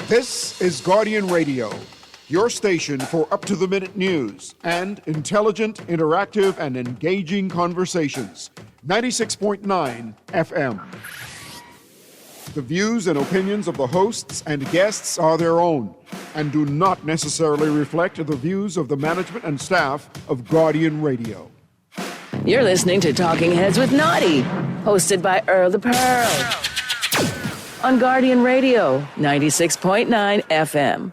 This is Guardian Radio, your station for up-to-the-minute news and intelligent, interactive, and engaging conversations. 96.9 FM. The views and opinions of the hosts and guests are their own and do not necessarily reflect the views of the management and staff of Guardian Radio. You're listening to Talking Heads with Naughty, hosted by Earl the Pearl. On Guardian Radio, 96.9 FM.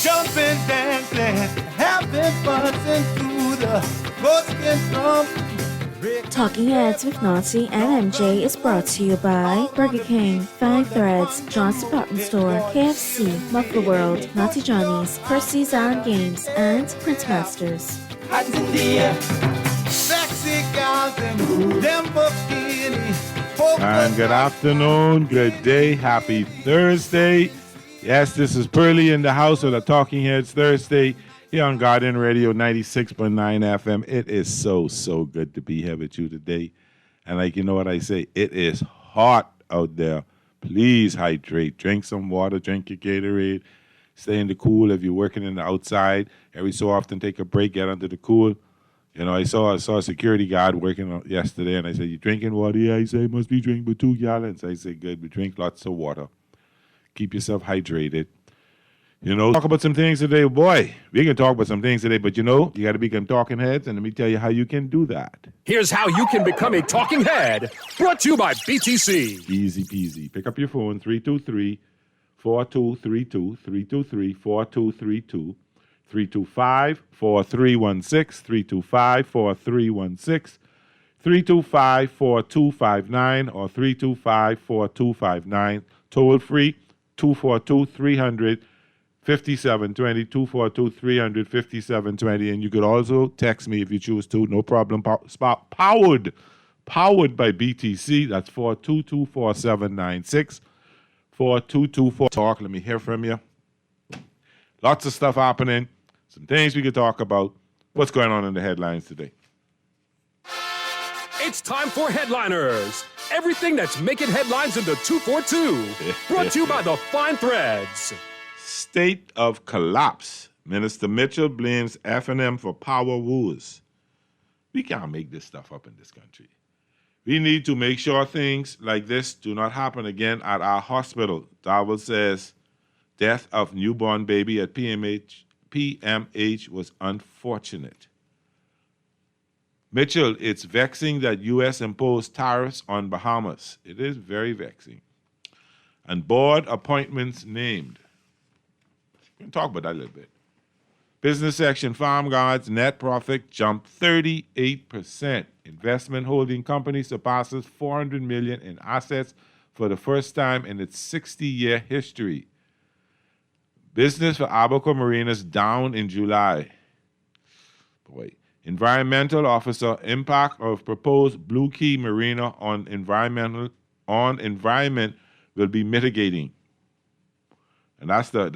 Jumping, dancing, having fun through the bursting drum. Talking Heads with Naughty and MJ is brought to you by Burger King, Five Threads, John's Department Store, KFC, Muffler World, Naughty Johnny's, Percy's Iron Games, and Print Masters. Hot in the air, sexy gals and Lamborghini. And good afternoon, good day, happy Thursday. Yes, this is Pearly in the house of the Talking Heads Thursday here on Guardian Radio 96.9 FM. It is so good to be here with you today. And like you know what I say, it is hot out there. Please hydrate. Drink some water, drink your Gatorade. Stay in the cool if you're working in the outside. Every so often take a break, get under the cool. You know, I saw a security guard working yesterday, and I said, you drinking water? Yeah, he said, must be drinking but 2 gallons. I said, good, we drink lots of water. Keep yourself hydrated. You know, talk about some things today. Boy, we can talk about some things today, but you know, you got to become talking heads, and let me tell you how you can do that. Here's how you can become a talking head. Brought to you by BTC. Easy peasy. Pick up your phone, 323-4232, 323-4232, 325-4316, 325-4316, 325-4259, or 325-4259. Toll free, 242-300. 5720, 242-300-5720. And you could also text me if you choose to. No problem. Powered by BTC. That's 422-4796. 4224. Talk. Let me hear from you. Lots of stuff happening. Some things we could talk about. What's going on in the headlines today? It's time for Headliners. Everything that's making headlines in the 242. Brought to you by the Fine Threads. State of collapse. Minister Mitchell blames F&M for power wars. We can't make this stuff up in this country. We need to make sure things like this do not happen again at our hospital. Darwell says death of newborn baby at PMH was unfortunate. Mitchell, it's vexing that U.S. imposed tariffs on Bahamas. It is very vexing. And board appointments named. We can talk about that a little bit. Business section, Farm Guards net profit jumped 38%. Investment holding company surpasses $400 million in assets for the first time in its 60-year history. Business for Abaco Marinas down in July. Boy. Environmental officer, impact of proposed Blue Key Marina on environment will be mitigating. And that's the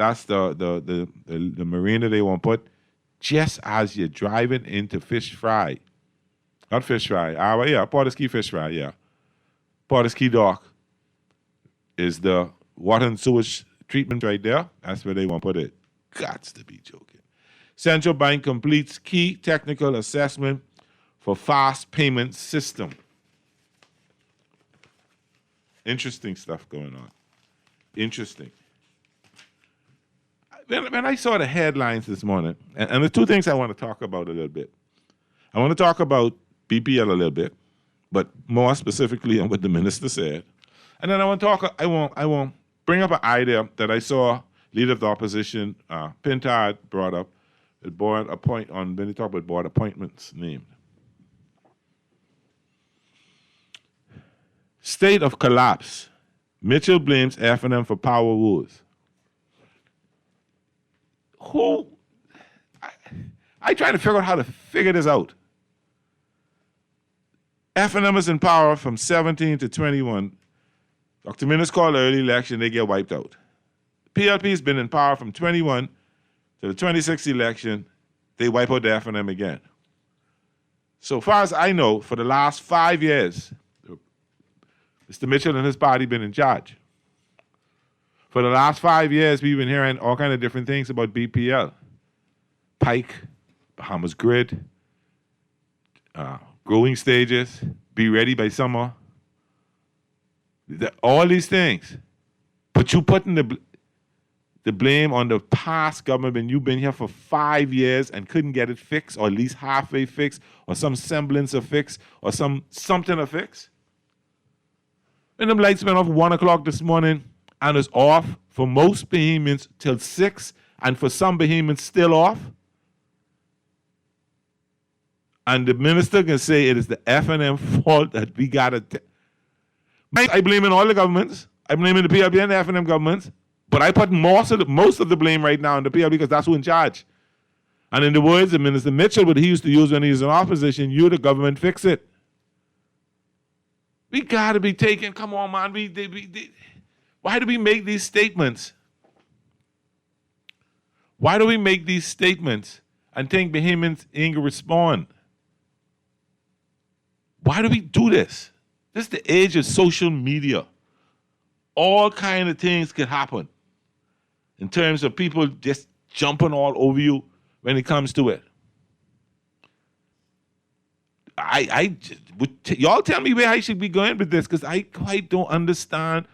marina they want to put just as you're driving into Fish Fry. Not Fish Fry. Portisky Fish Fry, yeah. Portisky Dock is the water and sewage treatment right there. That's where they want to put it. Gots to be joking. Central Bank completes key technical assessment for fast payment system. Interesting stuff going on. Interesting. When I saw the headlines this morning, and the two things I want to talk about a little bit. I want to talk about BPL a little bit, but more specifically on what the minister said. And then I want to bring up an idea that I saw Leader of the Opposition, Pintard, brought up. When they talk about board appointments named. State of collapse. Mitchell blames F&M for power wars. I try to figure out how to figure this out. F&M is in power from 17 to 21. Dr. Minnis called the early election, they get wiped out. PLP has been in power from 21 to the 26th election. They wipe out the F&M again. So far as I know, for the last 5 years, Mr. Mitchell and his party been in charge. For the last 5 years, we've been hearing all kind of different things about BPL. Pike, Bahamas Grid, growing stages, be ready by summer. All these things. But you putting the blame on the past government when you've been here for 5 years and couldn't get it fixed, or at least halfway fixed, or some semblance of fix, or something of fix. And them lights went off 1 o'clock this morning and it's off for most Bahamians till 6, and for some Bahamians still off. And the minister can say it is the F&M fault that we got to... I blame in all the governments. I blame in the PLP and the F&M governments. But I put most of the blame right now on the PLP because that's who in charge. And in the words of Minister Mitchell, what he used to use when he was in opposition, you, the government, fix it. We got to be taking, come on, man. Why do we make these statements? Why do we make these statements and think Bahamians ain't gonna respond? Why do we do this? This is the age of social media. All kind of things can happen in terms of people just jumping all over you when it comes to it. Y'all tell me where I should be going with this, because I quite don't understand.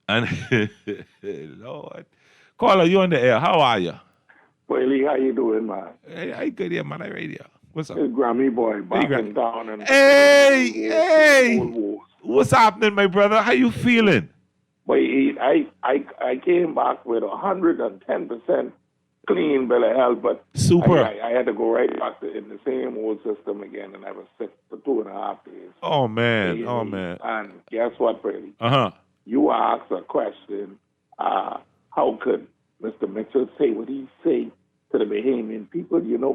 And Lord, caller, you on the air? How are you? Willie, how you doing, man? Hey, I good here, man. I radio. What's up? It's Grammy Boy back in town. And Hey! What's happening, my brother? How you feeling? Boy, I came back with 110% clean bill of health, but super. I had to go right back in the same old system again, and I was sick for 2.5 days. Oh man, man. And guess what, Brady? Uh-huh. You asked a question, how could Mr. Mitchell say what he say to the Bahamian people? You know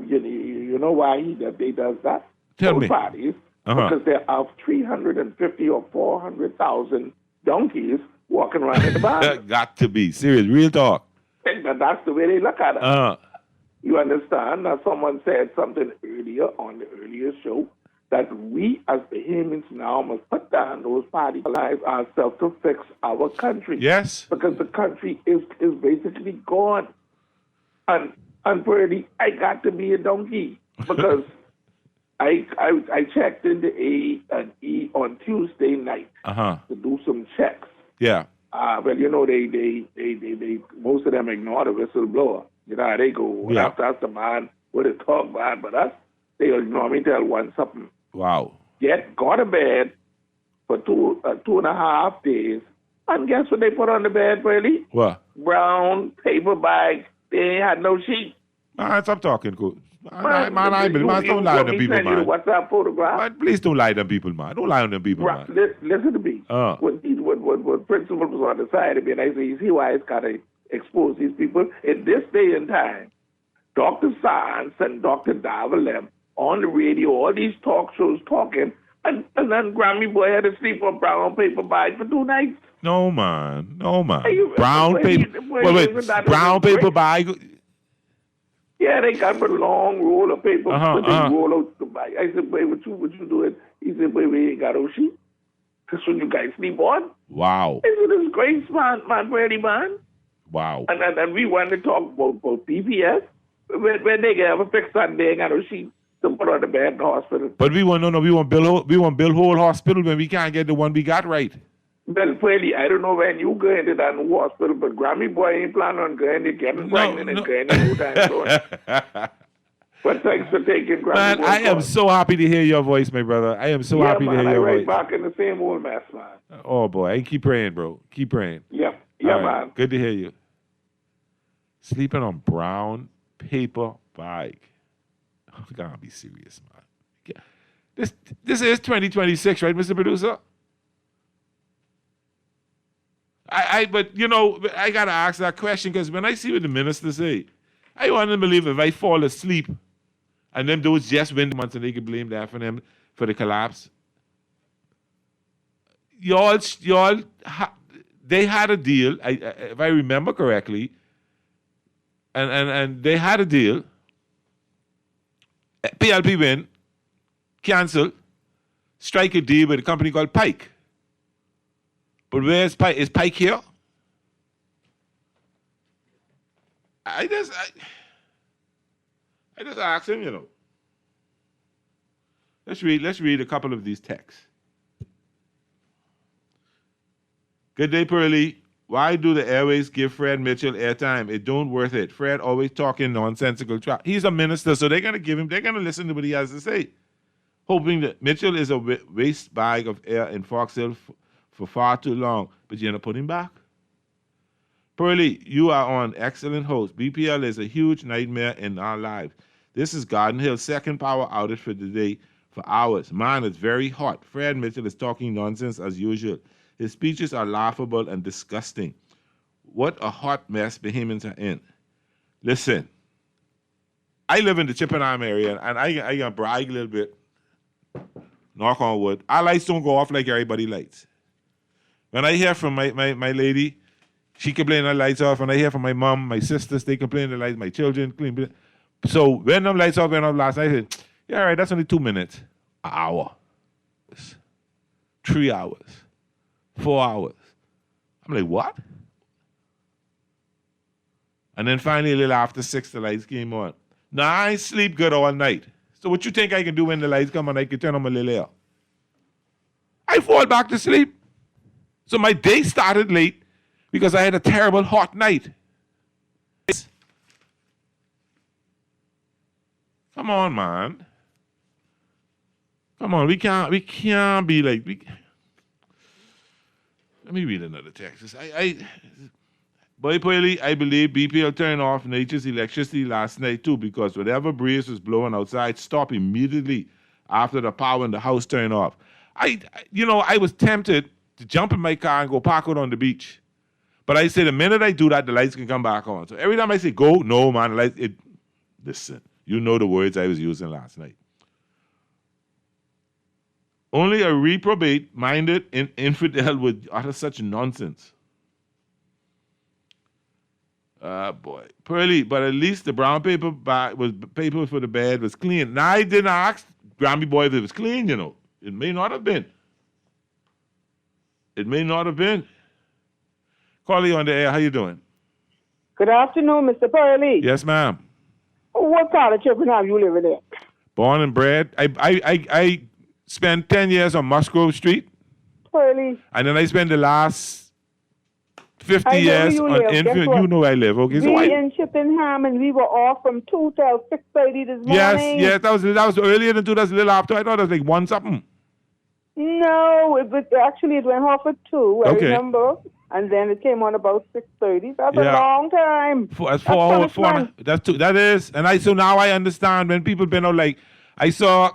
why they does that? Tell Those me. Parties, because there are 350 or 400,000 donkeys walking around in the bottom. Got to be serious, real talk. And that's the way they look at it. You understand? Now, someone said something earlier on the earlier show that we as Bahamians now must put down those parties, ourselves to fix our country. Yes. Because the country is basically gone. And Brady, I got to be a donkey because I checked into A&E on Tuesday night to do some checks. Yeah. Well, they most of them ignore the whistleblower. You know how they go. Yeah. That's the man with a talk bad, but us, they ignore me tell one something. Wow. Yet got to bed for 2.5 days. And guess what they put on the bed, Brady? What? Brown paper bag. They ain't had no sheet. Man, stop talking, cool. Man, don't lie to them people, man. What's that photograph? Man, please don't lie to them people, man. Don't lie on them people, man. Listen to me. When principal was on the side of me, and I say, you see why it's got to expose these people? In this day and time, Dr. Science and Dr. Davalem on the radio, all these talk shows talking, and then Grammy Boy had to sleep on brown paper bag for 2 nights. No, man. Brown paper. Wait. Brown paper bag. Yeah, they got a long roll of paper, but they roll out the bag. I said, "Boy, what you doing?" He said, "Boy, we ain't got no sheet. That's what you guys sleep on." Wow. I said, "This is great, man, Brady, man." Wow. And we want to talk about PPS. When they have a fix on, they ain't got no sheet to put on the bed in the hospital. But we want Bill Hole Hospital when we can't get the one we got right. Well, Freddie, I don't know when you go into that new hospital, but Grammy Boy ain't planning on going to getting pregnant and going to no time soon. But thanks for taking Grammy Man, Boy. I am so happy to hear your voice, my brother. I am so happy to hear your voice. Back in the same old mess, man. Oh, boy. I keep praying, bro. Keep praying. Yeah, All right. man. Good to hear you. Sleeping on brown paper bag. Oh, gotta be serious, man. This is 2026, right, Mr. Producer? But I gotta ask that question because when I see what the minister say, I want to believe if I fall asleep and them those just win months and they can blame that for them for the collapse. Y'all they had a deal, if I remember correctly, and they had a deal. PLP win, cancel, strike a deal with a company called Pike. But where's Pike? Is Pike here? I just asked him, you know. Let's read a couple of these texts. Good day, Pearlie. Why do the airways give Fred Mitchell airtime? It don't worth it. Fred always talking nonsensical crap. He's a minister, so they're gonna listen to what he has to say. Hoping that Mitchell is a waste bag of air in Fox Hill for far too long, but you're gonna put him back. Pearlie, you are on excellent host. BPL is a huge nightmare in our lives. This is Garden Hill's second power outage for the day for hours. Man, it's very hot. Fred Mitchell is talking nonsense as usual. His speeches are laughable and disgusting. What a hot mess Bahamians are in. Listen, I live in the Chippenham area, and I gonna brag a little bit. Knock on wood. Our lights don't go off like everybody lights. When I hear from my lady, she complain her lights off. When I hear from my mom, my sisters, they complain the lights, my children complain. So when them lights off went off last night, I said, yeah, all right, that's only 2 minutes. An hour. 3 hours. 4 hours. I'm like, what? And then finally, a little after 6, the lights came on. Now, I sleep good all night. So what you think I can do when the lights come on? I can turn on my little air. I fall back to sleep. So my day started late because I had a terrible hot night. Come on, man. Come on, we can't be like... Let me read another text. Boy, Pearlie, I believe BPL turned off nature's electricity last night too, because whatever breeze was blowing outside stopped immediately after the power in the house turned off. I was tempted to jump in my car and go park out on the beach. But I said the minute I do that, the lights can come back on. So every time I say go, no, man, listen, you know the words I was using last night. Only a reprobate-minded infidel would utter such nonsense. Boy. Pearlie, but at least the brown paper for the bed was clean. Now, I didn't ask Grammy Boy if it was clean, you know. It may not have been. It may not have been. Carly on the air, how you doing? Good afternoon, Mr. Pearlie. Yes, ma'am. What part of Chippenham you living in? Born and bred. I spent 10 years on Musgrove Street. Pearlie. And then I spent the last 50 years on Enfield. You know where I live, okay? We in Chippenham, and we were off from 2 till 6:30 this morning. Yes, that was earlier than 2. That's a little after. I thought it was like 1 something. No, it went off at 2, I remember. And then it came on about 6:30. That's a long time. That's 4 hours. That's 2. That is. And so now I understand when people been out, like, I saw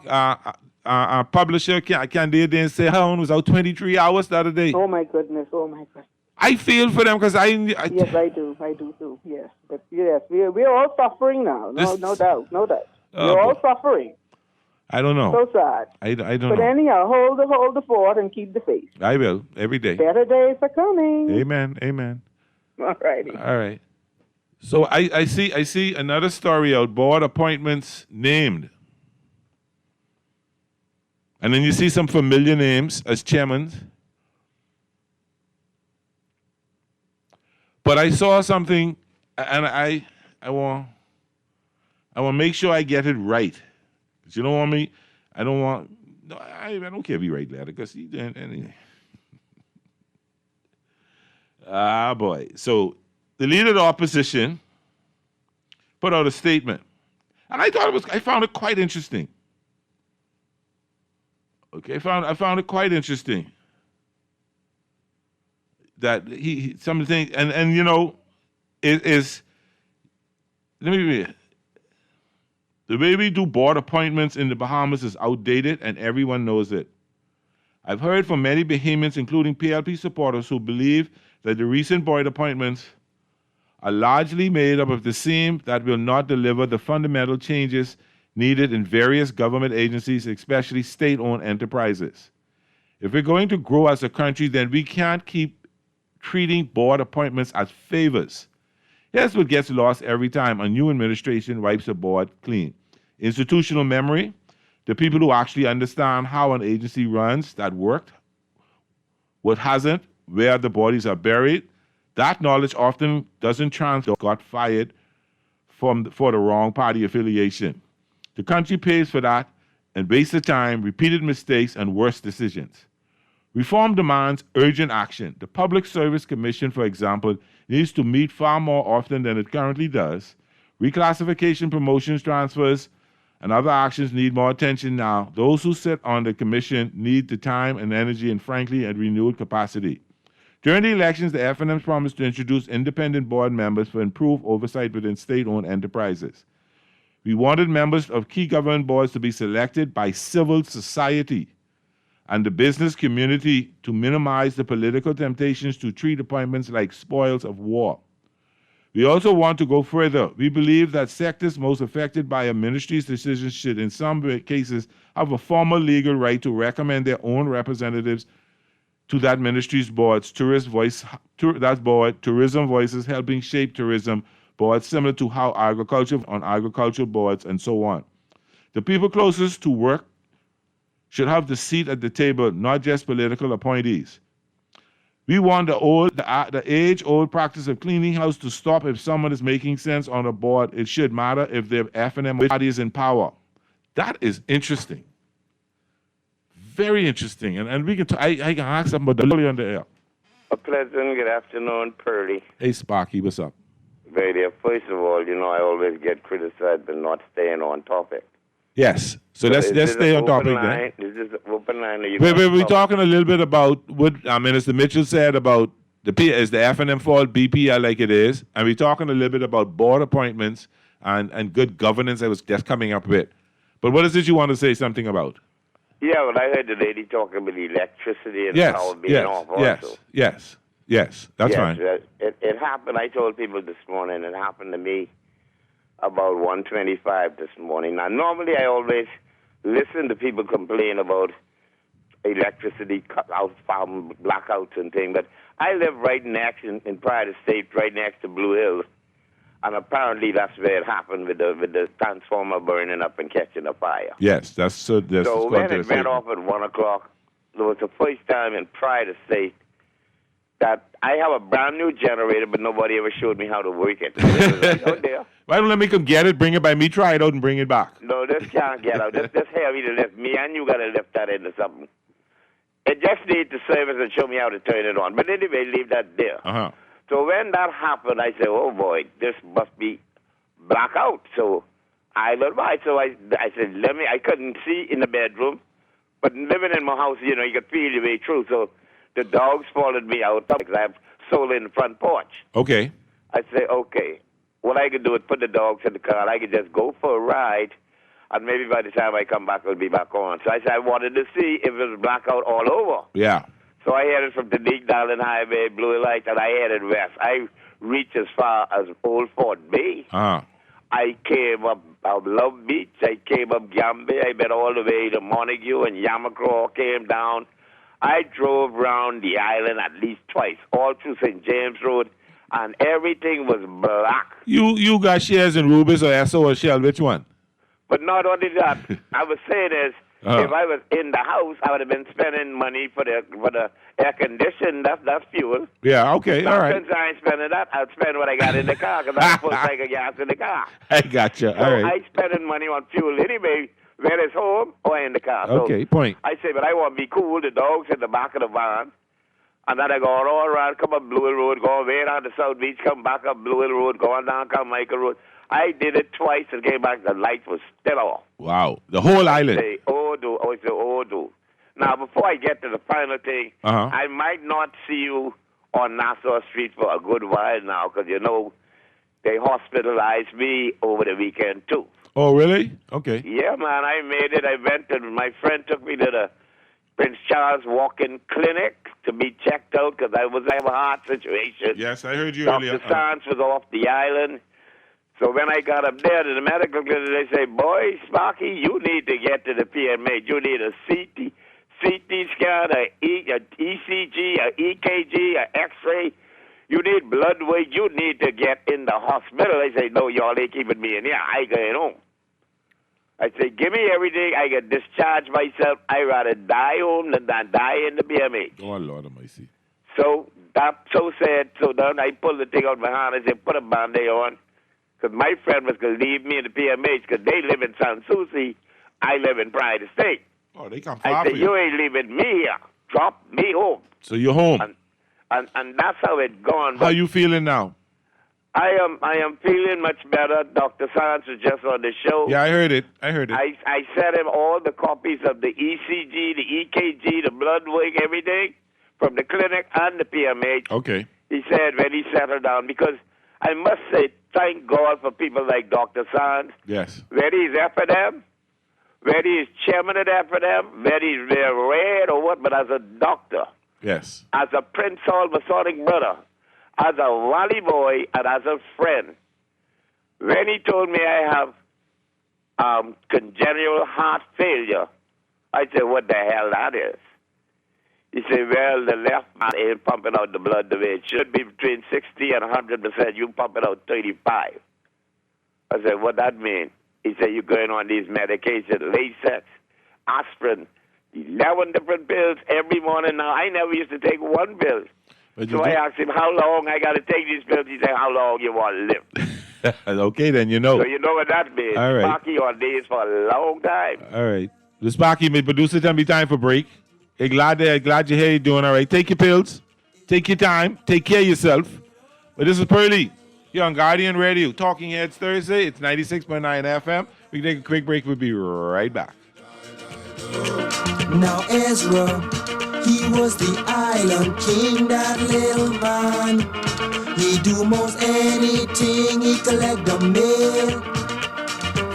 a publisher candidate and say her own was out 23 hours the other day. Oh my goodness. I feel for them because yes, I do too. Yes, but yes, we're all suffering now. No doubt. We're all suffering. I don't know. So sad. I don't know. But anyhow, hold the fort and keep the faith. I will every day. Better days are coming. Amen. All righty. All right. So I see another story out. Board appointments named. And then you see some familiar names as chairmen. But I saw something, and I want to make sure I get it right. Because you don't want me, I don't care if you write letter, because he didn't anything. Boy. So the leader of the opposition put out a statement. And I found it quite interesting. Okay, I found it quite interesting that he some of the things and you know is let me read it. The way we do board appointments in the Bahamas is outdated, and everyone knows it. I've heard from many Bahamians, including PLP supporters, who believe that the recent board appointments are largely made up of the same that will not deliver the fundamental changes needed in various government agencies, especially state-owned enterprises. If we're going to grow as a country, then we can't keep treating board appointments as favors. Here's what gets lost every time a new administration wipes a board clean. Institutional memory, the people who actually understand how an agency runs, that worked, what hasn't, where the bodies are buried. That knowledge often doesn't translate, got fired for the wrong party affiliation. The country pays for that and wasted time, repeated mistakes, and worse decisions. Reform demands urgent action. The Public Service Commission, for example, needs to meet far more often than it currently does. Reclassification, promotions, transfers, and other actions need more attention now. Those who sit on the commission need the time and energy and, frankly, a renewed capacity. During the elections, the FNM's promised to introduce independent board members for improved oversight within state-owned enterprises. We wanted members of key government boards to be selected by civil society and the business community to minimize the political temptations to treat appointments like spoils of war. We also want to go further. We believe that sectors most affected by a ministry's decisions should, in some cases, have a formal legal right to recommend their own representatives to that ministry's boards. Tourism Voices, helping shape tourism boards, similar to how agriculture on agricultural boards and so on. The people closest to work should have the seat at the table, not just political appointees. We want the age-old practice of cleaning house to stop if someone is making sense on a board. It should matter if the FNM party is in power. That is interesting. Very interesting. And we can I can ask them about the on the air. A pleasant good afternoon, Pearly. Hey, Sparky, what's up? Very dear. First of all, I always get criticized for not staying on topic. Yes. So let's stay on topic then. Is this an open line? We're talking a little bit about what Minister Mitchell said about is the FNM fault, BPL like it is, and we're talking a little bit about board appointments and good governance I was just coming up with. But what is it you want to say something about? Yeah, well, I heard the lady talking about electricity and power being off also. Yes, that's fine. It happened, I told people this morning, it happened to me about 1:25 this morning. Now, normally I always listen to people complain about electricity cutouts, blackouts and things, but I live right next in Pride Estate, right next to Blue Hills, and apparently that's where it happened with the transformer burning up and catching a fire. Yes, so when it went off at 1 o'clock, it was the first time in Pride Estate that I have a brand new generator, but nobody ever showed me how to work it. Oh dear. Why don't let me come get it, bring it by me, try it out, and bring it back? No, this can't get out. This heavy to lift. Me and you got to lift that into something. It just needs the service and show me how to turn it on. But anyway, leave that there. Uh-huh. So when that happened, I said, oh boy, this must be blackout. So I looked by. So I said, I couldn't see in the bedroom, but living in my house, you could feel your way through. So the dogs followed me out because I have solar in the front porch. Okay. I said, okay, what I could do is put the dogs in the car. I could just go for a ride, and maybe by the time I come back, it'll be back on. So I said I wanted to see if it was blackout all over. Yeah. So I headed from the Big Darling Highway, Blue Light, and I headed west. I reached as far as Old Fort Bay. Uh-huh. I came up Love Beach. I came up Gambia. I went all the way to Montague and Yamacraw, came down. I drove around the island at least twice, all through St. James Road, and everything was black. You got shares in Rubis or Esso or Shell? Which one? But not only that, I was saying is, if I was in the house, I would have been spending money for the air conditioning. That's fuel. Yeah, okay, all right. Since I ain't spending that, I'll spend what I got in the car because I put tank of gas in the car. I gotcha. So all right. I spending money on fuel anyway, whether it's home or in the car. Okay, so point. I say, but I want to be cool. The dogs in the back of the van. And then I go all around, come up Blue Hill Road, go way down to South Beach, come back up Blue Hill Road, go on down Carmichael Road. I did it twice and came back. The light was still off. Wow. The whole island. Say, do. Now, before I get to the final thing, I might not see you on Nassau Street for a good while now because, they hospitalized me over the weekend, too. Oh, really? Okay. Yeah, man, I made it. I went and my friend took me to the Prince Charles Walk-in Clinic to be checked out because I have a heart situation. Yes, I heard you Dr. earlier. Dr. Sands was off the island. So when I got up there to the medical clinic, they say, boy, Sparky, you need to get to the PMA. You need a CT scan, a ECG, a EKG, a X-ray. You need blood work. You need to get in the hospital. They say, no, y'all ain't keeping me in here. I going home. I say, give me everything. I can discharge myself. I'd rather die home than die in the BMH. Oh, Lord Almighty. So that so said. So then I pulled the thing out of my hand and said, put a Band-Aid on. Because my friend was going to leave me in the PMH because they live in San Souci. I live in Pride Estate. Oh, they come I far said, for you ain't leaving me here. Drop me home. So you're home. And that's how it gone. How you feeling now? I am feeling much better. Dr. Sands was just on the show. Yeah, I heard it. I sent him all the copies of the ECG, the EKG, the blood work, everything from the clinic and the PMH. Okay. He said when he settled down, because I must say, thank God for people like Dr. Sands. Yes. Whether he's FNM, whether he's chairman of FNM, whether he's red or what, but as a doctor, yes, as a Prince Hall Masonic brother, as a Valley boy, and as a friend. When he told me I have congenital heart failure, I said, what the hell that is? He said, well, the left man ain't pumping out the blood the way it should be, between 60 and 100%. You pump it out 35. I said, what that mean? He said, you're going on these medications, Lasix, aspirin, 11 different pills every morning. Now, I never used to take one pill. So I asked him, how long I got to take these pills? He said, how long you want to live? Okay, then you know. So you know what that means. All right. Sparky on days for a long time. All right. The Sparky, my producer, tell me time for break. Hey, glad you hear you doing all right. Take your pills. Take your time. Take care of yourself. But this is Pearly. Here on Guardian Radio. Talking Heads Thursday. It's 96.9 FM. We can take a quick break. We'll be right back. Now Ezra, he was the island king, that little man. He do most anything, he collect the mail.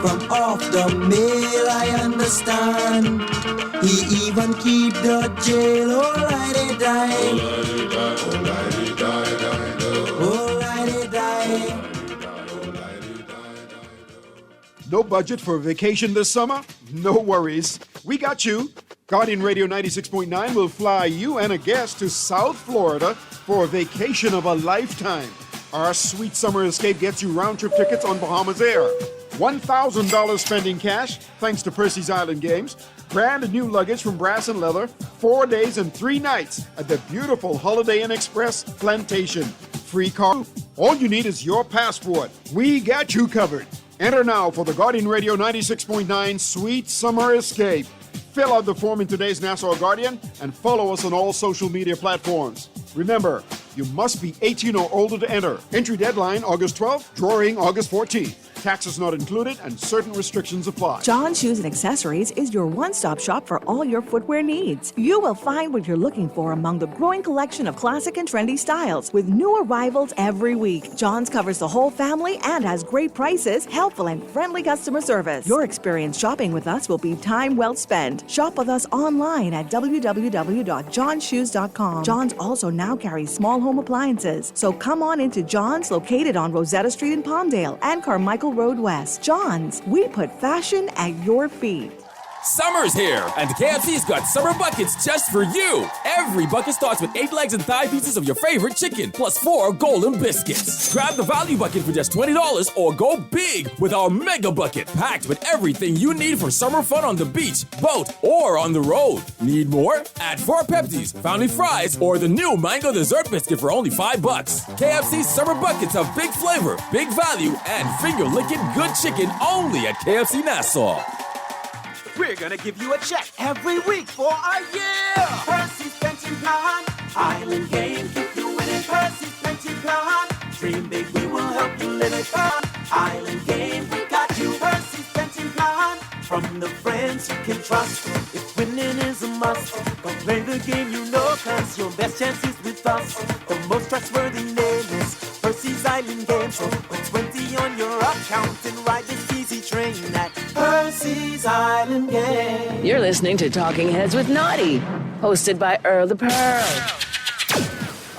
From off the mail, I understand. He even keep the jail, alrighty die. Alrighty die. No budget for a vacation this summer? No worries. We got you. Guardian Radio 96.9 will fly you and a guest to South Florida for a vacation of a lifetime. Our sweet summer escape gets you round-trip tickets on Bahamas Air. $1,000 spending cash, thanks to Percy's Island Games. Brand new luggage from Brass and Leather. 4 days and 3 nights at the beautiful Holiday Inn Express Plantation. Free car. All you need is your passport. We got you covered. Enter now for the Guardian Radio 96.9 Sweet Summer Escape. Fill out the form in today's Nassau Guardian and follow us on all social media platforms. Remember, you must be 18 or older to enter. Entry deadline August 12th, drawing August 14th. Taxes not included and certain restrictions apply. John Shoes and Accessories is your one-stop shop for all your footwear needs. You will find what you're looking for among the growing collection of classic and trendy styles with new arrivals every week. John's covers the whole family and has great prices, helpful and friendly customer service. Your experience shopping with us will be time well spent. Shop with us online at www.johnshoes.com. John's also now carries small home appliances. So come on into John's, located on Rosetta Street in Palmdale and Carmichael Road West. John's, we put fashion at your feet. Summer's here, and KFC's got summer buckets just for you. Every bucket starts with 8 legs and thigh pieces of your favorite chicken, plus 4 golden biscuits. Grab the value bucket for just $20 or go big with our mega bucket, packed with everything you need for summer fun on the beach, boat, or on the road. Need more? Add 4 Pepsis, Fountain Fries, or the new mango dessert biscuit for only $5. KFC's summer buckets have big flavor, big value, and finger-licking good chicken only at KFC Nassau. We're gonna give you a check every week for a year. Percy's Pension Plan, Island Game, keep you winning. Percy's Pension Plan, dream big, we will help you live it fun. Island Game, we got you. Percy's Pension Plan, from the friends you can trust. If winning is a must, go play the game you know, cause your best chance is with us. The most trustworthy name is Percy's Island Game. So put 20 on your account and ride this easy train at Percy's Island Game. You're listening to Talking Heads with Naughty, hosted by Earl the Pearl.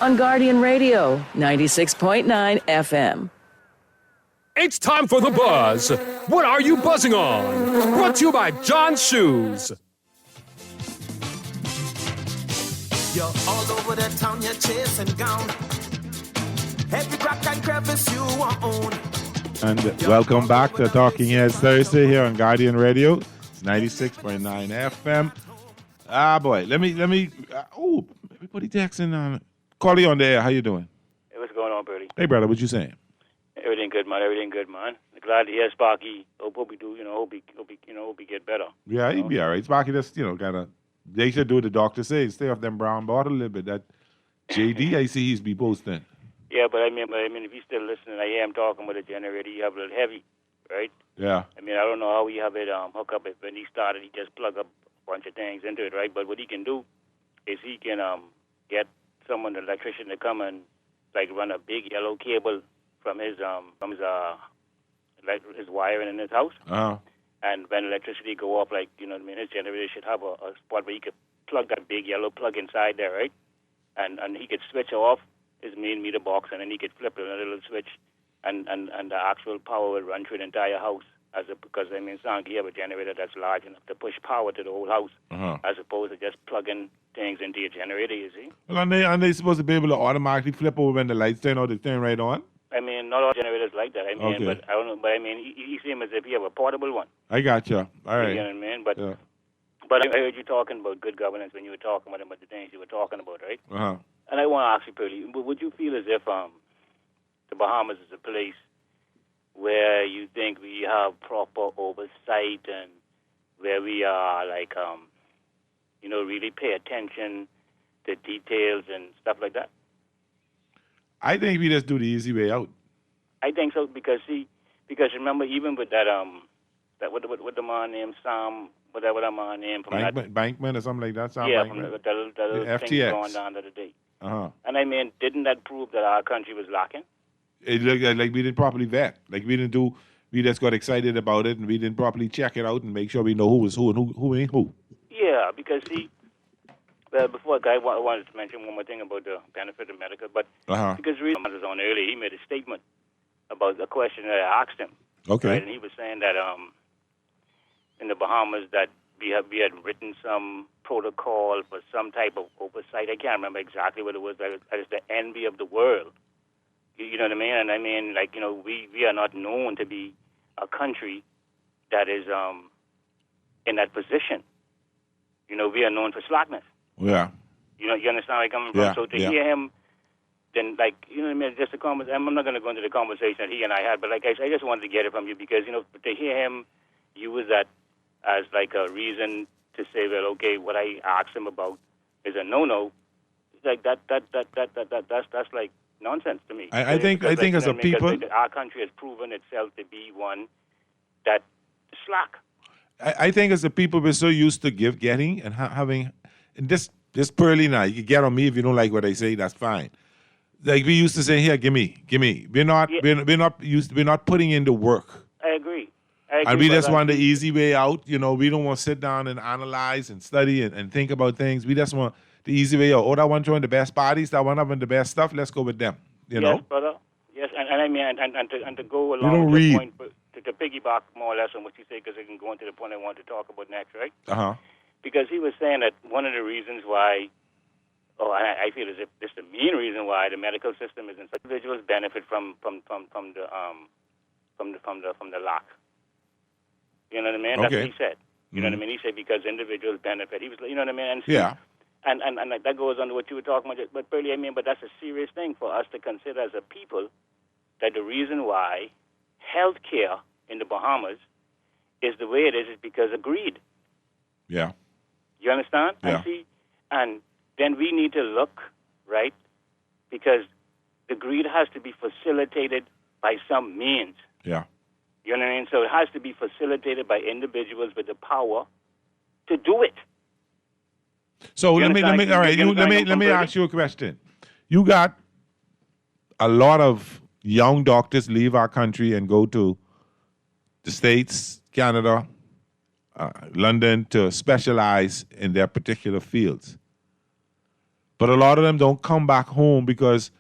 On Guardian Radio, 96.9 FM. It's time for the buzz. What are you buzzing on? Brought to you by John Shoes. You're all over the town, you're chasing down every crack and crevice you own. And welcome back to Talking Heads Thursday here on Guardian Radio. It's 96.9 FM. Ah, boy. Let me. Everybody texting. Call you on the air. How you doing? Hey, what's going on, Bertie? Hey, brother. What you saying? Everything good, man. Everything good, man. Glad to hear Sparky. Hope he do. Hope he get better. Yeah, he'd be all right. Sparky just, gotta. They should do what the doctor says. Stay off them brown bottle a little bit. That JD, I see he's be posting. Yeah, but I mean, if he's still listening, I am talking with a generator. You have a little heavy, right? Yeah. I mean, I don't know how we have it hook up. When he started, he just plug up a bunch of things into it, right? But what he can do is he can get someone, an electrician, to come and like run a big yellow cable from his wiring in his house. Uh-huh. And when electricity go up, like, his generator should have a spot where he could plug that big yellow plug inside there, right? And he could switch off his main meter box, and then he could flip it a little switch, and the actual power would run through the entire house. Because you have a generator that's large enough to push power to the whole house, as opposed to just plugging things into your generator, you see? Well, aren't they supposed to be able to automatically flip over when the lights turn or they turn right on? I mean, not all generators like that. Okay. But I don't know. But I mean, you see him as if he have a portable one. I got you. All right. You know what I mean? But yeah. But I heard you talking about good governance when you were talking about the things you were talking about, right? Uh-huh. And I want to ask you, Pearly, would you feel as if the Bahamas is a place where you think we have proper oversight and where we are like, really pay attention to details and stuff like that? I think we just do the easy way out. I think so because remember, even with that what the man named Sam, whatever that man named from Bankman or something like that. Sam yeah, Bankman. from the thing FTX going down the other day. Uh-huh. And I mean, didn't that prove that our country was lacking? It looked like we didn't properly vet. Like we just got excited about it and we didn't properly check it out and make sure we know who was who and who ain't who. Yeah, because before I wanted to mention one more thing about the benefit of medical, but because Reed was on earlier, he made a statement about the question that I asked him. Okay. Right? And he was saying that in the Bahamas that we had written some protocol for some type of oversight. I can't remember exactly what it was. That is the envy of the world. You know what I mean? And I mean, like, we are not known to be a country that is in that position. We are known for slackness. Yeah. You understand where I'm coming from? Yeah. So to hear him, then, like, you know what I mean? Just a conversation. I'm not going to go into the conversation that he and I had, but like I just wanted to get it from you because, to hear him use that as like a reason to say, well, okay, what I asked him about is a no-no. Like that's like nonsense to me. I think as a people, our country has proven itself to be one that slack. I think as a people we're so used to getting and having, and this Pearly now, you can get on me if you don't like what I say, that's fine. Like we used to say, here, give me. We're not putting in the work. I agree. And we just want the easy way out. We don't want to sit down and analyze and study and think about things. We just want the easy way out. Oh, that one showing the best parties, that one having the best stuff, let's go with them. Yes, brother. Yes, and I mean, and to go along don't with read. the point, to piggyback more or less on what you say, because I can go into the point I want to talk about next, right? Uh-huh. Because he was saying that one of the reasons why, I feel as if this is the main reason why the medical system is in such individuals benefit from the lack. You know what I mean? Okay. That's what he said. You know what I mean? He said because individuals benefit. He was, you know what I mean? And yeah. And that goes on to what you were talking about. But Pearly, but that's a serious thing for us to consider as a people, that the reason why health care in the Bahamas is the way it is because of greed. Yeah. You understand? Yeah. And then we need to look, right? Because the greed has to be facilitated by some means. Yeah. You know what I mean? So it has to be facilitated by individuals with the power to do it. So let me ask you a question. You got a lot of young doctors leave our country and go to the States, Canada, London to specialize in their particular fields. But a lot of them don't come back home because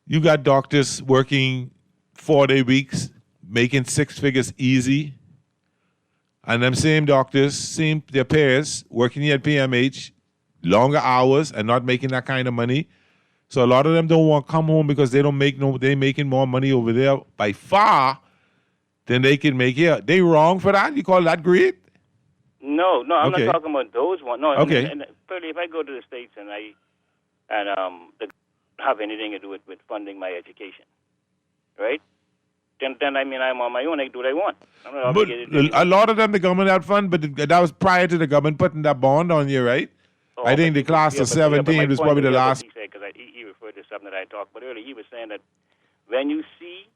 you got doctors working 4-day weeks, making 6 figures easy. And them same doctors, their peers, working here at PMH, longer hours and not making that kind of money. So a lot of them don't want to come home because they're making more money over there by far than they can make here. They wrong for that? You call that greed? No, I'm Okay. not talking about those ones. No, Okay. And clearly, if I go to the States and they have anything to do with funding my education, right? Then I mean, I'm on my own. I do what I want. I'm not But obligated. a lot of them, the government had fund, but that was prior to the government putting that bond on you, right? I think the class of 17 was probably the last. He said, because he referred to something that I talked about earlier. He was saying that when you see,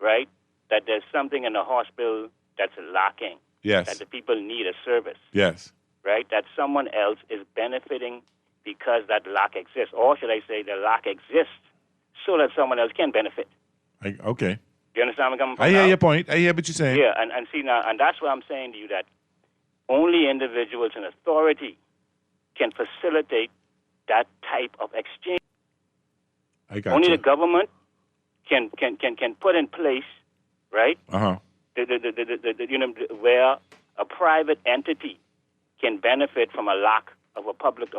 right, that there's something in the hospital that's lacking, Yes. that the people need a service, Yes. right, that someone else is benefiting because that lack exists. Or should I say the lack exists so that someone else can benefit. Okay. Do you understand where I'm coming from? I hear now? your point. I hear what you're saying. Yeah, and see now, and that's why I'm saying to you that only individuals in authority can facilitate that type of exchange. I got Only you. the government can put in place, right? Uh-huh. Where a private entity can benefit from a lack of the public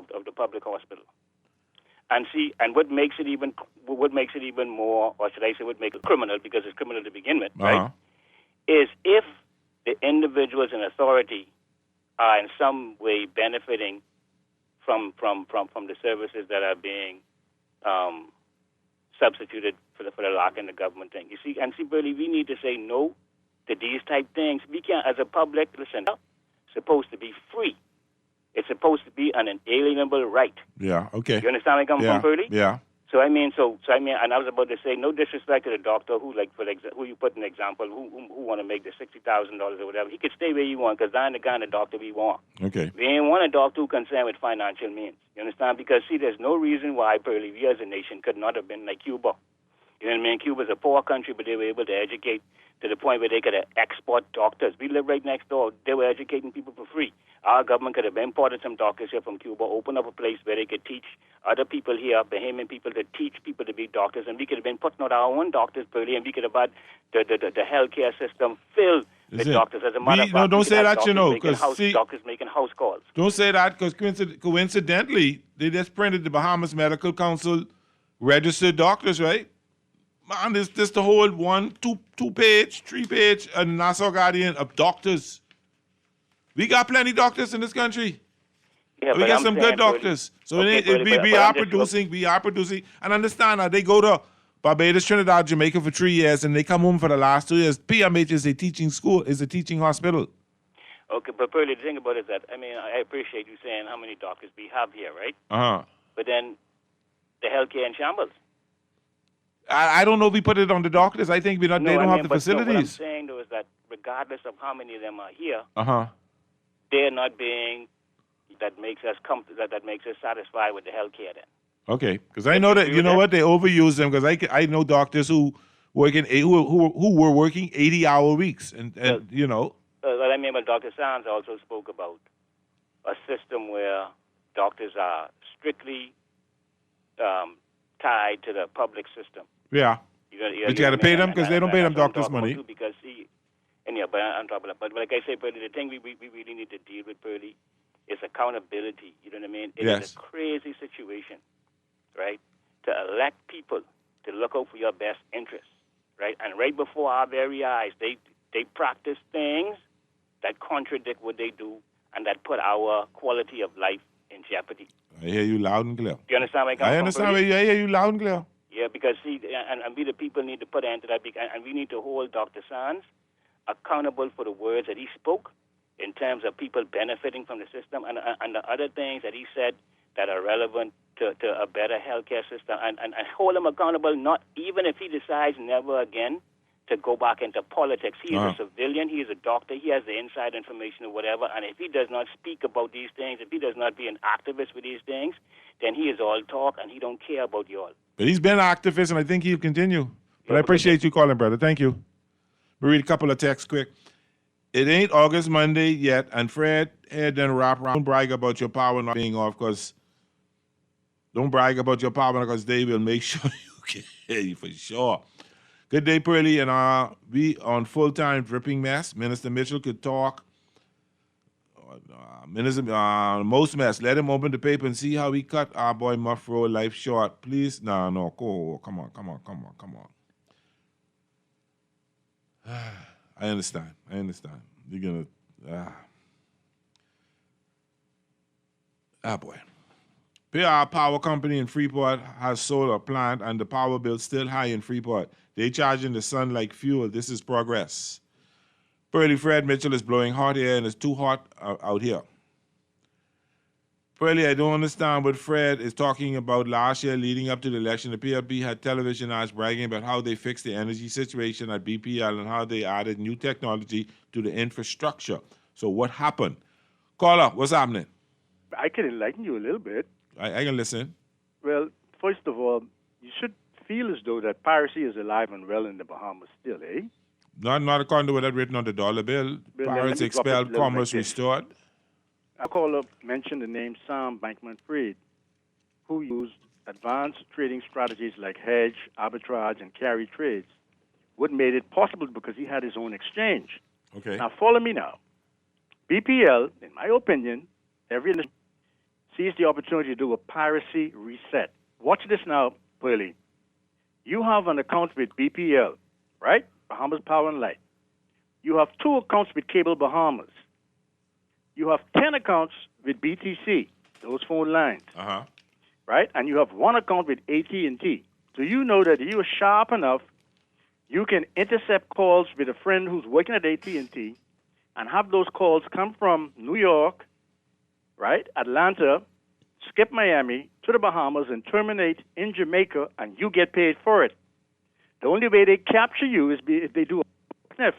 hospital. And see, and what makes it even more, or should I say, what makes it criminal, because it's criminal to begin with, right? Is if the individuals in authority are in some way benefiting from the services that are being substituted for the lack in the government thing. You see, and really, we need to say no to these type things. We can't, as a public, listen, it's supposed to be free. It's supposed to be an inalienable right. Yeah, okay. You understand where I'm coming from, Purdy? Yeah. So I mean, and I was about to say, no disrespect to the doctor who, like, who you put an example, who want to make the $60,000 or whatever. He could stay where he want, because I'm the kind of doctor we want. Okay. We ain't want a doctor who concerned with financial means. You understand? Because see, there's no reason why, Pearly, we as a nation could not have been like Cuba. You know what I mean? Cuba's a poor country, but they were able to educate to the point where they could export doctors. We live right next door. They were educating people for free. Our government could have imported some doctors here from Cuba, opened up a place where they could teach other people here, Bahamian people, to teach people to be doctors, and we could have been putting out our own doctors, Pearly, and we could have had the healthcare system filled with doctors. As a matter of fact, don't say that, because doctors making house calls. Don't say that, because coincidentally, they just printed the Bahamas Medical Council registered doctors, right? Man, this the whole 1, 2 page, 3 page, Nassau Guardian of doctors. We got plenty of doctors in this country. Yeah, we got some good doctors. So we are producing. And understand that they go to Barbados, Trinidad, Jamaica for 3 years, and they come home for the last 2 years. PMH is a teaching school, is a teaching hospital. Okay, but Pearly, the thing about it is that, I mean, I appreciate you saying how many doctors we have here, right? Uh-huh. But then the healthcare in shambles. I don't know if we put it on the doctors. I think they don't have the facilities. What I'm saying, though, is that regardless of how many of them are here, they're not being, that makes us satisfied with the healthcare then. Okay, because I know that, you know what, they overuse them, because I know doctors who were working 80-hour weeks, and you know. Well, I mean, but Dr. Sands also spoke about a system where doctors are strictly tied to the public system. Yeah. But you got to pay them, because they don't pay them doctors' money. Because but I'm talking about. But like I say, Purdy, the thing we really need to deal with, Purdy, is accountability. You know what I mean? It is a crazy situation, right? To elect people to look out for your best interests, right? And right before our very eyes, they practice things that contradict what they do and that put our quality of life in jeopardy. I hear you loud and clear. Do you understand where I come from? I understand. I hear you loud and clear. Yeah, because see, and we the people need to put an end to that, and we need to hold Dr. Sands accountable for the words that he spoke in terms of people benefiting from the system and the other things that he said that are relevant to a better healthcare system, and hold him accountable, not even if he decides never again to go back into politics. He is a civilian, he is a doctor, he has the inside information or whatever, and if he does not speak about these things, if he does not be an activist with these things, then he is all talk and he don't care about you all. But he's been an activist, and I think he'll continue. But I appreciate you calling, brother. Thank you. We'll read a couple of texts quick. It ain't August Monday yet, and Fred had done wrap around. Don't brag about your power not being off, because don't brag about your power, because they will make sure you can hear you for sure. Good day, Pearly, and we on full-time dripping mess. Minister Mitchell could talk. Minister, most mess. Let him open the paper and see how he cut our boy Muffro life short. Please, no, come on. I understand. You're gonna, boy. PR Power Company in Freeport has solar plant and the power bill still high in Freeport. They charging the sun like fuel. This is progress. Pearly Fred Mitchell is blowing hot air and it's too hot out here. Pearly, I don't understand what Fred is talking about. Last year leading up to the election, the PLP had television ads bragging about how they fixed the energy situation at BPL and how they added new technology to the infrastructure. So what happened? Caller, what's happening? I can enlighten you a little bit. I can listen. Well, first of all, you should feel as though that piracy is alive and well in the Bahamas still, eh? Not according to what I've written on the dollar bill. Pirates expelled, commerce restored. A caller mentioned the name Sam Bankman-Fried, who used advanced trading strategies like hedge, arbitrage, and carry trades. What made it possible because he had his own exchange. Okay. Now, follow me now. BPL, in my opinion, every industry sees the opportunity to do a piracy reset. Watch this now, Pearly. You have an account with BPL, right? Bahamas Power and Light. You have 2 accounts with Cable Bahamas. You have 10 accounts with BTC, those phone lines. Right? And you have 1 account with AT&T. So you know that if you are sharp enough, you can intercept calls with a friend who's working at AT&T and have those calls come from New York, right, Atlanta, skip Miami to the Bahamas and terminate in Jamaica, and you get paid for it. The only way they capture you is if they do a sniff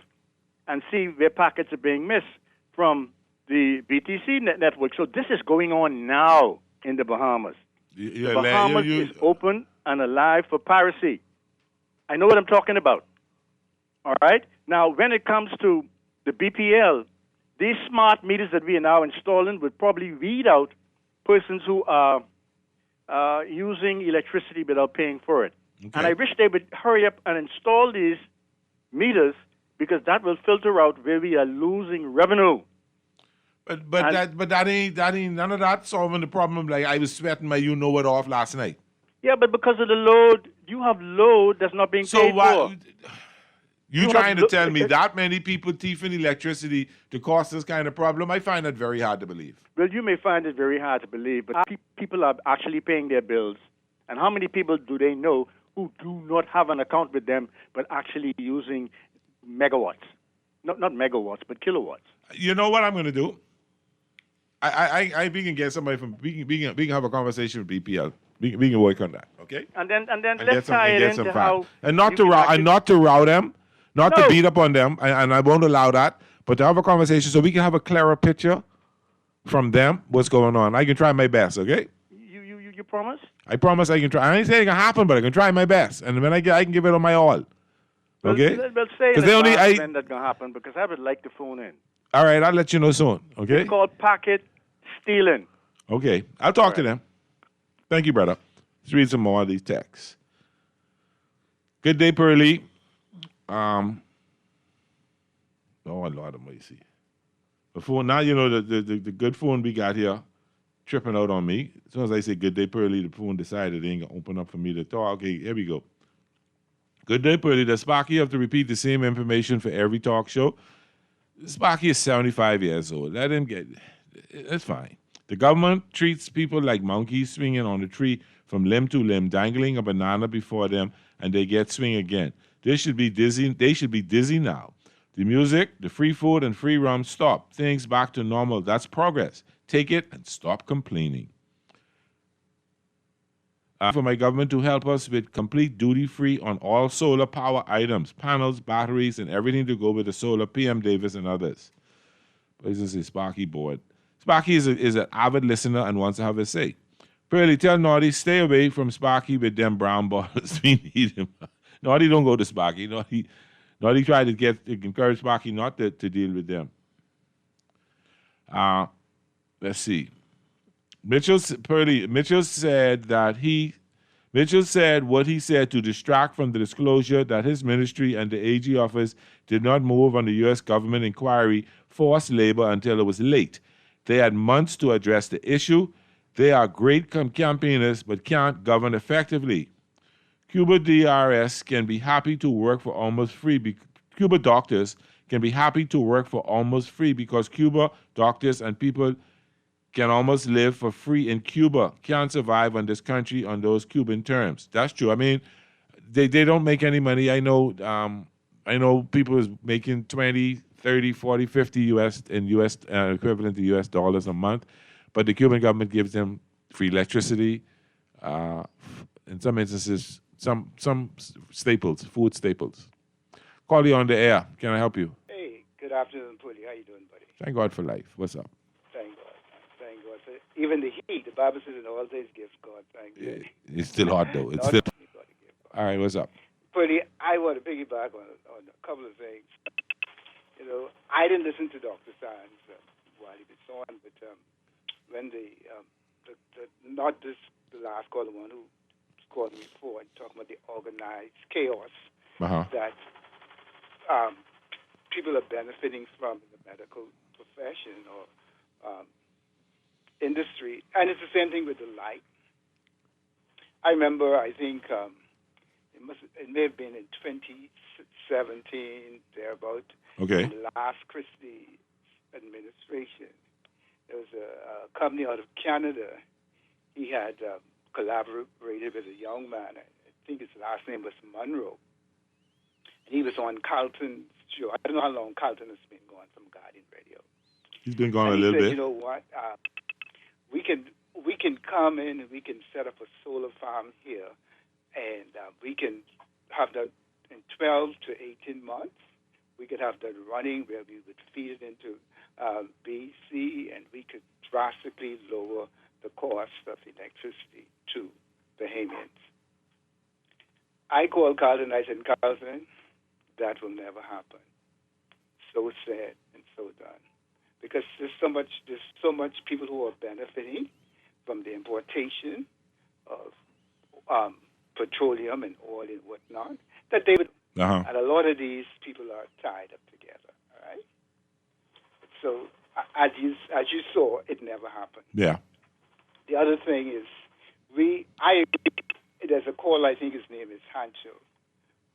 and see where packets are being missed from the BTC network. So this is going on now in the Bahamas. The Bahamas is open and alive for piracy. I know what I'm talking about. All right? Now, when it comes to the BPL, these smart meters that we are now installing would probably weed out persons who are using electricity without paying for it. Okay. And I wish they would hurry up and install these meters because that will filter out where we are losing revenue. But that ain't none of that solving the problem. Like I was sweating my you-know-what off last night. Yeah, but because of the load, you have load that's not being paid for. You trying to tell me that many people thieving electricity to cause this kind of problem? I find that very hard to believe. Well, you may find it very hard to believe, but people are actually paying their bills. And how many people do they know who do not have an account with them but actually using megawatts? Not megawatts, but kilowatts. You know what I'm going to do? We can get somebody from we can have a conversation with BPL. We can work on that, okay? And then let's tie it into how and not to rout them, not to beat up on them, and I won't allow that. But to have a conversation so we can have a clearer picture from them what's going on. I can try my best, okay? You promise? I promise I can try. I ain't saying it can happen, but I can try my best, and when I can give it on my all. Okay? Well, say it when that's gonna happen because I would like to phone in. All right, I'll let you know soon. Okay? It's called packet stealing. Okay, I'll talk to them. Thank you, brother. Let's read some more of these texts. Good day, Pearly. Oh, Lord Almighty. The phone, now you know the good phone we got here tripping out on me. As soon as I say good day, Pearly, the phone decided it ain't going to open up for me to talk. Okay, here we go. Good day, Pearly. Does Sparky have to repeat the same information for every talk show? Sparky is 75 years old. Let him get it's fine. The government treats people like monkeys swinging on a tree from limb to limb, dangling a banana before them, and they get swing again. They should be dizzy now. The music, the free food, and free rum, stop. Things back to normal. That's progress. Take it and stop complaining. For my government to help us with complete duty-free on all solar power items, panels, batteries, and everything to go with the solar, PM Davis and others. But this is Sparky board. Sparky is an avid listener and wants to have a say. Pearly, tell Naughty, stay away from Sparky with them brown bottles. We need him. Naughty don't go to Sparky. Naughty tried to encourage Sparky not to deal with them. Let's see. Mitchell said what he said to distract from the disclosure that his ministry and the AG office did not move on the U.S. government inquiry, forced labor until it was late. They had months to address the issue. They are great campaigners, but can't govern effectively. Cuba DRS can be happy to work for almost free. Cuba doctors can be happy to work for almost free because Cuba doctors and people can almost live for free in Cuba, can't survive on this country on those Cuban terms. That's true. I mean, they don't make any money. I know people is making 20, 30, 40, 50 US equivalent to US dollars a month, but the Cuban government gives them free electricity, in some instances, some staples, food staples. Call you on the air. Can I help you? Hey, good afternoon, Puli. How you doing, buddy? Thank God for life. What's up? Thank God. Thank God. Even the heat, the Bible says in all days give God. Thank God. It's still hot, though. It's still... All right, what's up? Puli, I want to piggyback on a couple of things. You know, I didn't listen to Dr. Sands while he was on, but when the last caller, the one who called me before, talking about the organized chaos that people are benefiting from in the medical profession or industry, and it's the same thing with the light. I remember, I think it may have been in 2017, thereabout. Okay. In the last Christie administration, there was a company out of Canada. He had collaborated with a young man. I think his last name was Monroe. He was on Carlton's show. I don't know how long Carlton has been going from Guardian Radio. He's been going a little bit. You know what? We can come in and we can set up a solar farm here, and we can have that in 12 to 18 months. We could have that running where we would feed it into BC, and we could drastically lower the cost of electricity to Bahamians. I called Carlton. I said, Carlton, that will never happen. So said and so done. Because there's so much people who are benefiting from the importation of petroleum and oil and whatnot that they would, and a lot of these people are tied up together. All right. So as you saw, it never happened. Yeah. The other thing is, there's a call. I think his name is Hancho,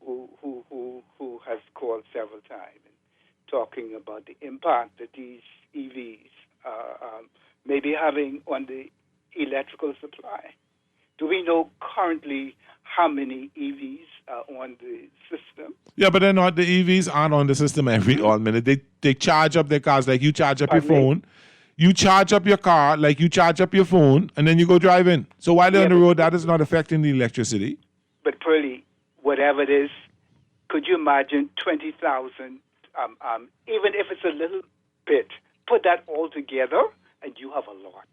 who has called several times and talking about the impact that these EVs may be having on the electrical supply. Do we know currently how many EVs are on the system? Yeah, but they're not. The EVs aren't on the system all minute. They charge up their cars like you charge up your phone. You charge up your car like you charge up your phone, and then you go drive in. So while they're on the road, that is not affecting the electricity. But Pearly, whatever it is, could you imagine 20,000, even if it's a little bit, put that all together, and you have a lot,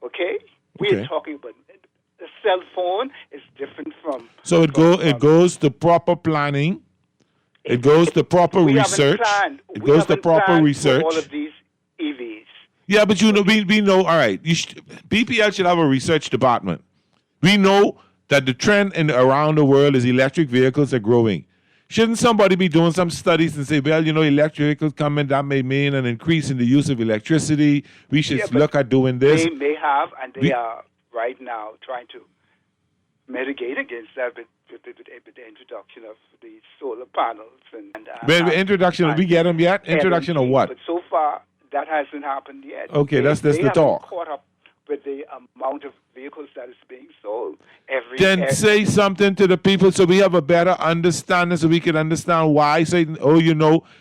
okay? We are talking about a cell phone is different from... So it goes to proper planning. It goes to proper research. It goes to proper research. All of these EVs. Yeah, but we know, all right, BPL should have a research department. We know that the trend around the world is electric vehicles are growing. Shouldn't somebody be doing some studies and say, well, electric vehicles coming, that may mean an increase in the use of electricity. We should look at doing this. They may have, and they are right now trying to mitigate against that with the introduction of the solar panels. Introduction, we get them yet? Introduction of what? But so far, that hasn't happened yet. Okay, that's the talk. Caught up with the amount of vehicles that is being sold every Then say something to the people so we have a better understanding, so we can understand why. Say,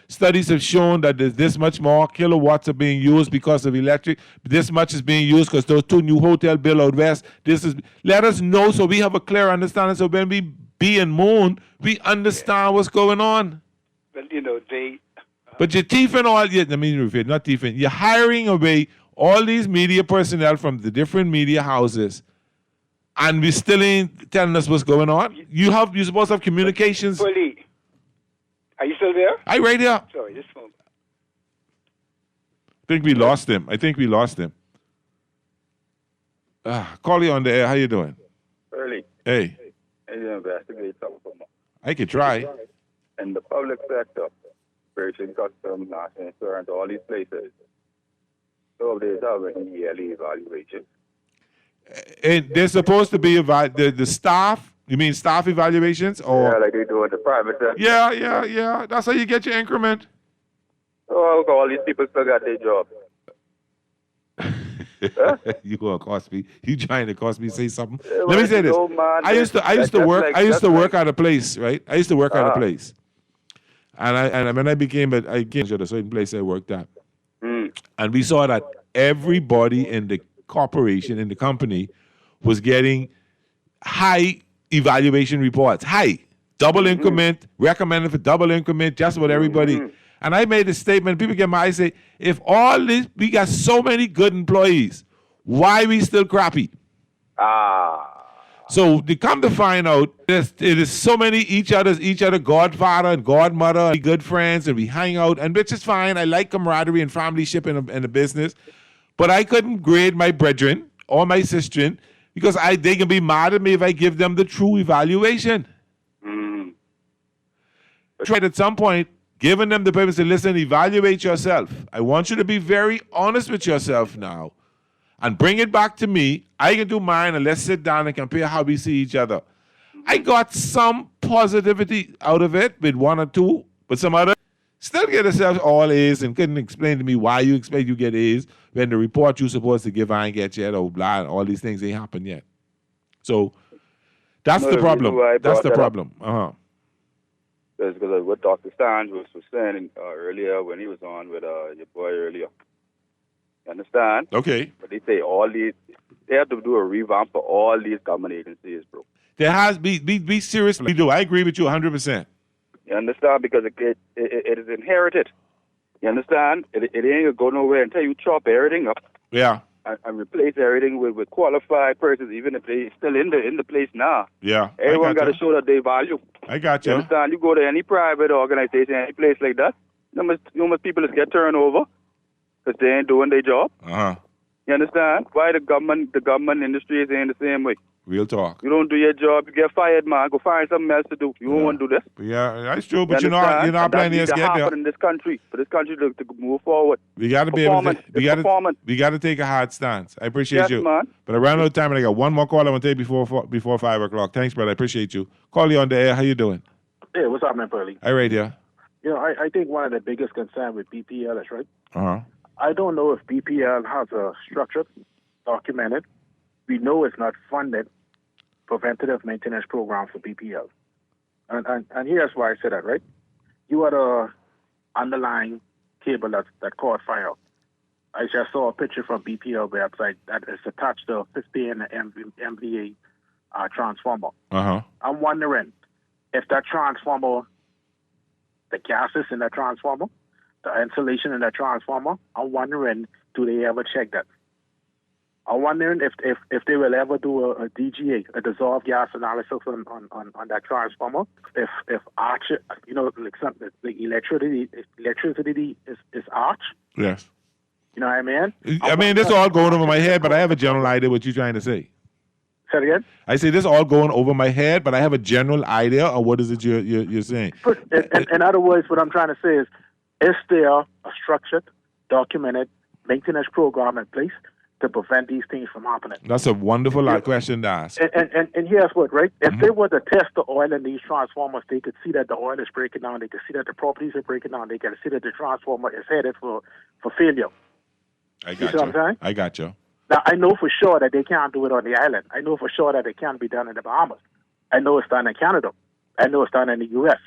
studies have shown that there's this much more kilowatts are being used because of electric. This much is being used because those 2 new hotel built out west. Let us know so we have a clear understanding. So when we be and moan, we understand what's going on. Well, they. But you're thieving not thieving. You're hiring away all these media personnel from the different media houses, and we still ain't telling us what's going on. You're supposed to have communications. Puli, are you still there? I'm right here. Sorry, this moment. I think we lost him. Call you on the air. How you doing? Early. Hey. Investigate something. I could try. In the public sector, British Customs, National Insurance, all these places, So they have a yearly evaluation. And they're supposed to be the staff. You mean staff evaluations, or Yeah, like they do in the private sector. Yeah. That's how you get your increment. Oh, all these people still got their job. You gonna cost me? You trying to cost me say something? Yeah, Let me say this. no, man, I used to work at a place, right? I used to work at a Uh-huh. place, and when I came at a certain place I worked at, and we saw that everybody in the corporation, in the company, was getting high evaluation reports, high double increment, recommended for double increment, just about everybody. And I made a statement. People get mad. I say, if all this, we got so many good employees, why we still crappy? So they come to find out, it is so many each other godfather and godmother, and good friends, and we hang out, and which is fine. I like camaraderie and familyship in the business, but I couldn't grade my brethren or my sister because they can be mad at me if I give them the true evaluation. Tried at some point giving them the purpose to listen, evaluate yourself. I want you to be very honest with yourself now and bring it back to me. I can do mine, and let's sit down and compare how we see each other. I got some positivity out of it with one or two, but some other still get themselves all A's and couldn't explain to me why you expect you get A's when the report you're supposed to give I ain't get yet, or blah, and all these things ain't happened yet. So that's the problem. That's the problem. Because of what Dr. Stein was saying earlier when he was on with your boy earlier. You understand? Okay. But they say they have to do a revamp for all these government agencies, bro. There has be serious. We do. I agree with you 100%. You understand? Because it is inherited. You understand? It ain't gonna go nowhere until you chop everything up. Yeah. And replace everything with qualified persons, even if they still in the place now. Yeah. Everyone got to show that they value. I got you. You understand? You go to any private organization, any place like that, you know much people just get turned over because they ain't doing their job. You understand? Why the government industry is ain't the same way? Real talk. You don't do your job, you get fired, man. Go find something else to do. You don't want to do this. Yeah, that's true. But you're not planning to get there. In this country, for this country to move forward. We got to be able to. We got to take a hard stance. I appreciate you. Man. But around the time, and I got one more call I want to take before 5 o'clock. Thanks, brother. I appreciate you. Call you on the air. How you doing? Hey, what's up, man, Pearly? Hi, radio. You know, I think one of the biggest concerns with BPL is, right? Uh-huh. I don't know if BPL has a structured, documented. We know it's not funded preventative maintenance program for BPL. And here's why I say that, right? You had a underlying cable that caught fire. I just saw a picture from BPL website that is attached to a 15 MVA transformer. Uh-huh. I'm wondering if that transformer, the gases in that transformer, the insulation in that transformer, I'm wondering, do they ever check that? I'm wondering if they will ever do a DGA, a dissolved gas analysis on that transformer. If arch, like something like electricity is arch. Yes. You know what I mean? I mean, this all going over my head, but I have a general idea what you're trying to say. Say it again? I say this all going over my head, but I have a general idea of what is it you're saying. In other words, what I'm trying to say is there a structured, documented maintenance program in place to prevent these things from happening? That's a wonderful question to ask. And here's what, right? If they were to test the oil in these transformers, they could see that the oil is breaking down. They could see that the properties are breaking down. They can see that the transformer is headed for failure. I got you. See what I'm saying? I got you. Now, I know for sure that they can't do it on the island. I know for sure that it can't be done in the Bahamas. I know it's done in Canada. I know it's done in the U.S.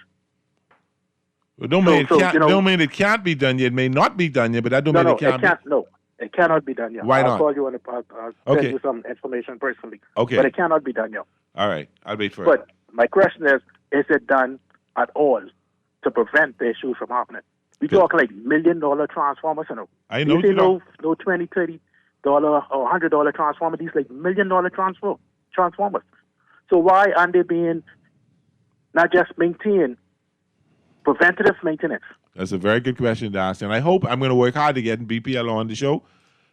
Well, don't mean it can't be done yet. It may not be done yet, but that don't mean it can't be. No, it cannot be done yet. Why not? I'll call you on I'll send you some information personally. Okay. But it cannot be done yet. All right. I'll wait for it. But my question is it done at all to prevent the issues from happening? We talk like $1 million transformers. I know you know. No $20, $30 or $100 transformer. These like $1 million transformers. So why aren't they being not just maintained, preventative maintenance? That's a very good question to ask, and I hope I'm going to work hard to get BPL on the show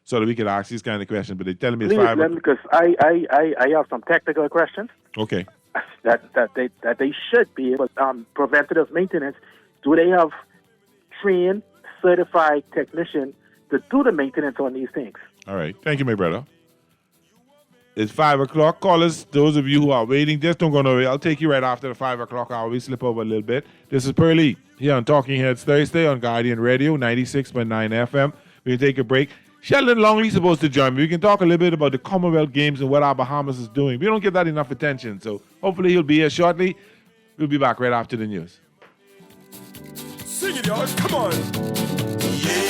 so that we can ask these kind of questions. But they're telling me it's 5 o'clock. Because I have some technical questions. Okay. That they should be able preventative maintenance. Do they have trained, certified technicians to do the maintenance on these things. All right. Thank you, my brother. It's 5 o'clock. Callers, those of you who are waiting, just don't go nowhere. I'll take you right after the 5 o'clock hour. We slip over a little bit. This is Pearlie here on Talking Heads Thursday on Guardian Radio, 96.9 FM. We'll take a break. Sheldon Longley's supposed to join me. We can talk a little bit about the Commonwealth Games and what our Bahamas is doing. We don't give that enough attention, so hopefully he'll be here shortly. We'll be back right after the news. Sing it, y'all. Come on. Yeah.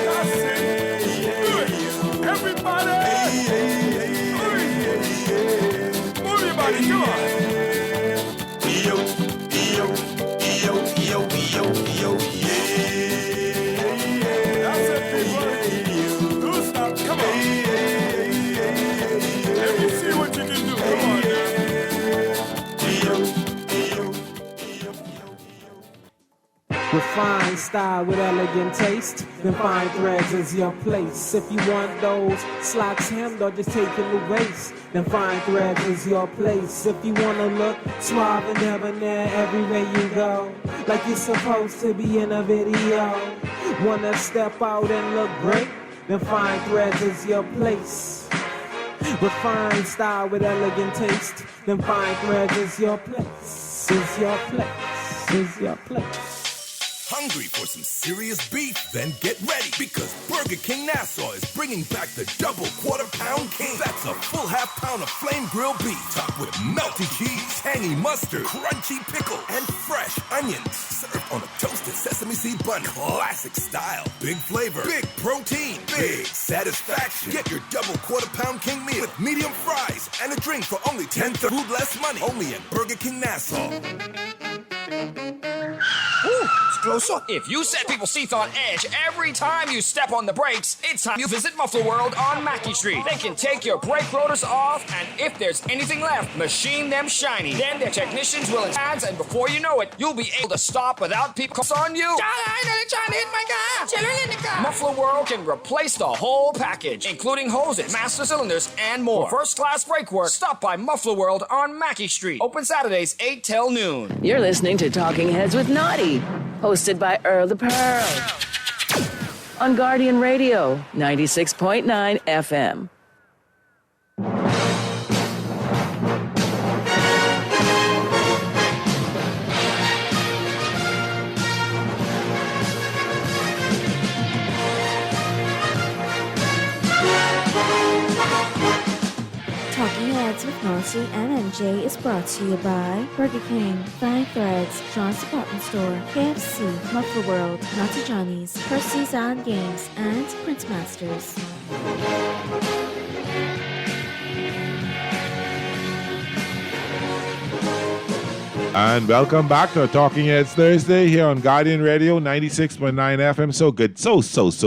That's it. Do it. Everybody. Move your body. Come on. Refined style with elegant taste, then fine threads is your place. If you want those slacks hemmed or just taking the waist, then fine threads is your place. If you wanna look suave and debonair everywhere you go, like you're supposed to be in a video, wanna step out and look great, then fine threads is your place. Refined style with elegant taste, then fine threads is your place. Is your place. Is your place. Hungry for some serious beef? Then get ready, because Burger King Nassau is bringing back the double quarter-pound king. That's a full half-pound of flame grilled beef, topped with melty cheese, tangy mustard, crunchy pickle, and fresh onions. Served on a toasted sesame seed bun, classic style. Big flavor, big protein, big satisfaction. Get your double quarter-pound king meal with medium fries and a drink for only $10. Food less money, only at Burger King Nassau. Woo, it's close up. If you set people's teeth on edge every time you step on the brakes, it's time you visit Muffler World on Mackey Street. They can take your brake rotors off, and if there's anything left, machine them shiny. Then their technicians will install, and before you know it, you'll be able to stop without people on you. Trying to hit my car. Children in the car. Muffler World can replace the whole package, including hoses, master cylinders, and more. For first-class brake work, stop by Muffler World on Mackey Street. Open Saturdays 8 till noon. You're listening to Talking Heads with Naughty, hosted by Earl the Pearl on Guardian Radio, 96.9 FM. Talking Heads with Nancy and MJ is brought to you by Burger King, Fine Threads, John's Department Store, KFC, Muffler World, Naughty Johnny's, Percy's Island Games, and Prince Masters. And welcome back to Talking Heads Thursday here on Guardian Radio 96.9 FM. So good, so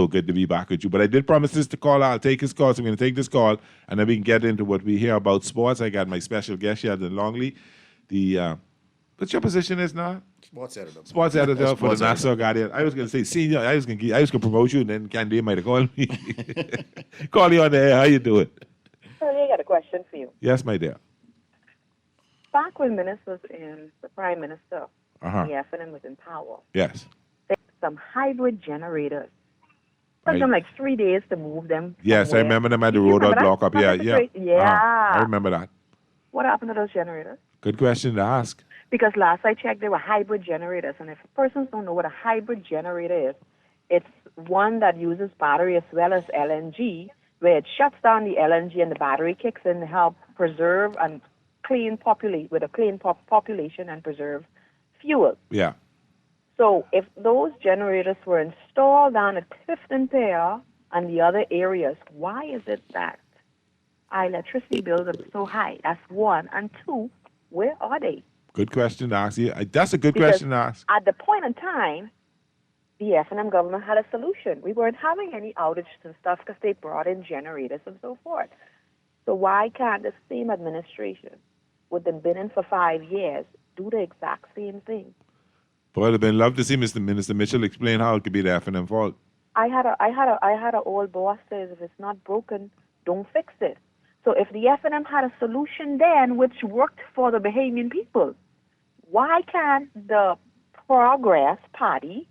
good to be back with you. But I did promise this to call. I'll take his call, so I'm going to take this call, and then we can get into what we hear about sports. I got my special guest, Sheldon Longley. What's your position is now? Sports editor. Sports editor for the Nassau Guardian. I was going to say senior. I was going to promote you, and then Candy might have called me. Call you on the air. How you doing? I got a question for you. Yes, my dear. Back when ministers and the prime minister, Uh-huh. the FNM was in power, Yes. they had some hybrid generators. Took Right. them like 3 days to move them. Yes, I somewhere. remember them at the Do you road remember block that? up. Yeah, Remember yeah. the great- Yeah. I remember that. What happened to those generators? Good question to ask. Because last I checked, they were hybrid generators. And if persons don't know what a hybrid generator is, it's one that uses battery as well as LNG, where it shuts down the LNG and the battery kicks in to help preserve and population and preserve fuel. Yeah. So if those generators were installed down at Clifton Pier and the other areas, why is it that our electricity bills are so high? That's one. And two, where are they? Good question to ask. Yeah, that's a good Because question to ask. at the point in time, the FNM government had a solution. We weren't having any outages and stuff because they brought in generators and so forth. So why can't the same administration, with them been in for 5 years, do the exact same thing? Boy, it'd been love to see Minister Mitchell explain how it could be the FNM fault. I had a old boss says if it's not broken, don't fix it. So if the FNM had a solution then which worked for the Bahamian people, why can't the Progress Party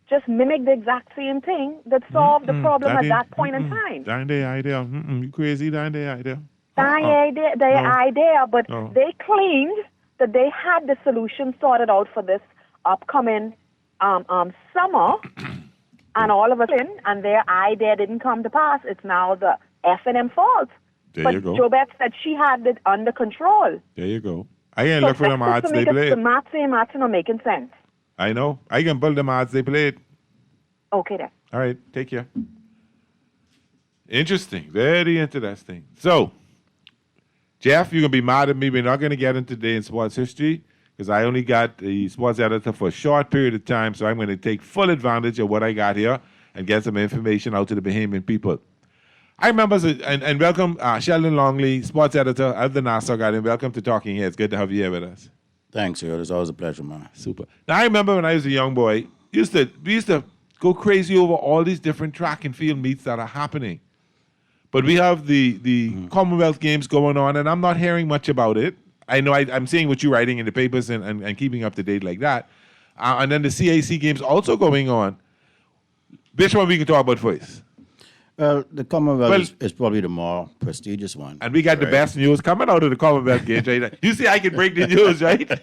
just mimic the exact same thing that solved the problem at that point in time. That ain't the idea. You crazy, that ain't the idea. Idea, but they claimed that they had the solution sorted out for this upcoming summer, and all of a sudden, and their idea didn't come to pass. It's now the F&M fault. There you go. Jobette said she had it under control. There you go. I can look for them odds they played. The maths are not making sense. I know. I can build them odds they played. Okay, then. All right. Take care. Interesting. Very interesting. So, Jeff, you're going to be mad at me. We're not going to get into today in sports history because I only got the sports editor for a short period of time, so I'm going to take full advantage of what I got here and get some information out to the Bahamian people. I remember, and welcome Sheldon Longley, sports editor of the Nassau Guardian. Welcome to Talking Heads. Good to have you here with us. Thanks, Earl. It's always a pleasure, man. Super. Now, I remember when I was a young boy, we used to go crazy over all these different track and field meets that are happening. But we have the Commonwealth Games going on, and I'm not hearing much about it. I know I'm seeing what you're writing in the papers and keeping up to date like that. And then the CAC Games also going on. Which one we can talk about first? Well, the Commonwealth is probably the more prestigious one. And we got the best news coming out of the Commonwealth Games, right? You see, I can break the news, right?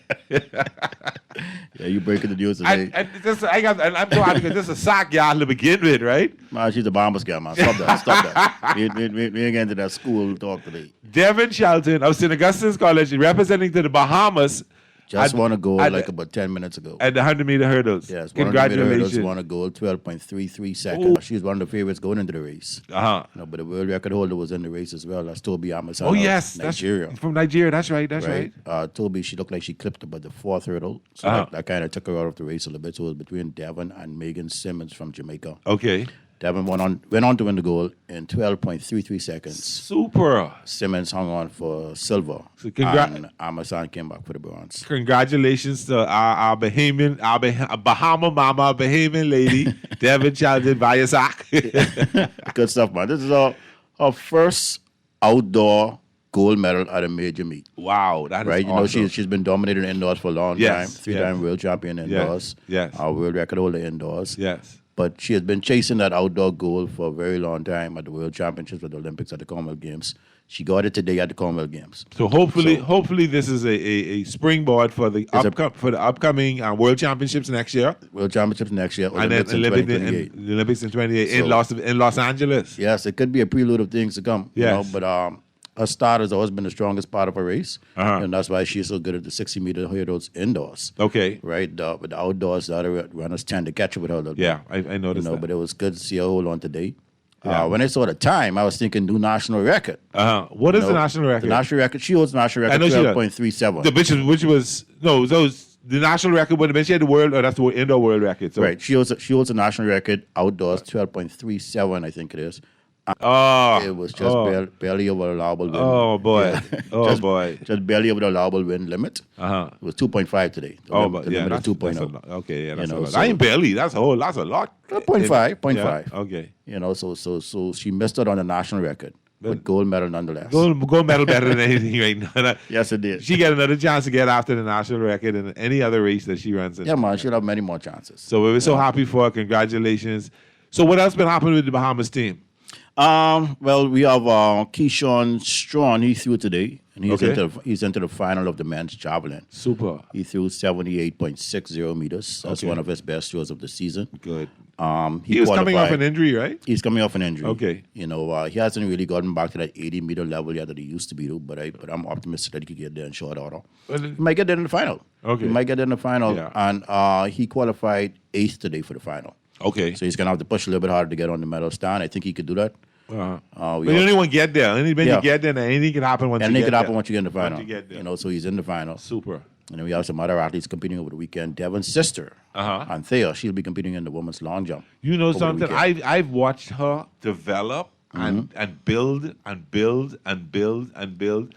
Yeah, you breaking the news today. I'm so happy because this is a sock y'all to begin with, right? Man, she's a Bombers girl, man. Stop that. We ain't getting into that school talk today. Devin Shelton of St. Augustine's College, representing to the Bahamas. Just won a goal about 10 minutes ago. At the 100-meter hurdles. Yes, congratulations. Won a goal, 12.33 seconds. She was one of the favorites going into the race. But the world record holder was in the race as well. That's Toby Amasan. Oh, yes. Nigeria. From Nigeria. That's right. That's right. Toby, she looked like she clipped about the fourth hurdle. So that kind of took her out of the race a little bit. So it was between Devin and Megan Simmons from Jamaica. Okay. Devin went on to win the gold in 12.33 seconds. Super. Simmons hung on for silver. So and Amasan came back for the bronze. Congratulations to our Bahamian, Bahama mama, Bahamian lady, Devin Shelton Vayasak. Good stuff, man. This is our first outdoor gold medal at a major meet. Wow, that is right. You awesome. know, she's been dominating indoors for a long time. Three-time world champion indoors. Yes. Our world record holder indoors. Yes. But she has been chasing that outdoor goal for a very long time at the World Championships, at the Olympics, at the Commonwealth Games. She got it today at the Commonwealth Games. So hopefully this is a springboard for the upcoming World Championships next year. World Championships next year. And then the Olympics in 2028 in Los Angeles. Yes, it could be a prelude of things to come. Yes. You know, but her start has always been the strongest part of her race. And that's why she's so good at the 60-meter hurdles indoors. Okay. Right? But the outdoors, the other runners tend to catch up with her a little bit. Yeah, I noticed that. But it was good to see her hold on today. When I saw the time, I was thinking new national record. What is the national record? The national record, she holds the national record 12.37. Which was the national record would have been, she had the world, that's the indoor world record. So. Right. She holds a national record outdoors, 12.37, I think it is. It was just barely over the allowable wind. Oh, boy. Yeah. Just barely over the allowable wind limit. It was 2.5 today. The limit is 2.0. Okay, yeah, that's a lot. I ain't barely. That's a lot. 0.5. Okay. You know, so she missed out on the national record. But gold medal nonetheless. Gold medal better than anything right now. Yes, it did. She got another chance to get after the national record in any other race that she runs in. Yeah, man. She'll have many more chances. So we were so happy for her. Congratulations. So what else been happening with the Bahamas team? Well, we have Keyshawn Strawn. He threw today, and he's into the final of the men's javelin. Super. He threw 78.60 meters. That's one of his best throws of the season. Good. He was coming off an injury, right? He's coming off an injury. Okay. You know, he hasn't really gotten back to that 80-meter level yet that he used to be, but I'm optimistic that he could get there in short order. He might get there in the final. Okay. He might get there in the final, and he qualified 8th today for the final. Okay. So he's going to have to push a little bit harder to get on the medal stand. I think he could do that. But you don't even get there. When you get there, anything can happen once you get there. Anything can happen once you get in the final. Once you get there. You know, so he's in the final. Super. And then we have some other athletes competing over the weekend. Devin's sister, Anthea, she'll be competing in the women's long jump. You know something? I've watched her develop and build and build and build and build.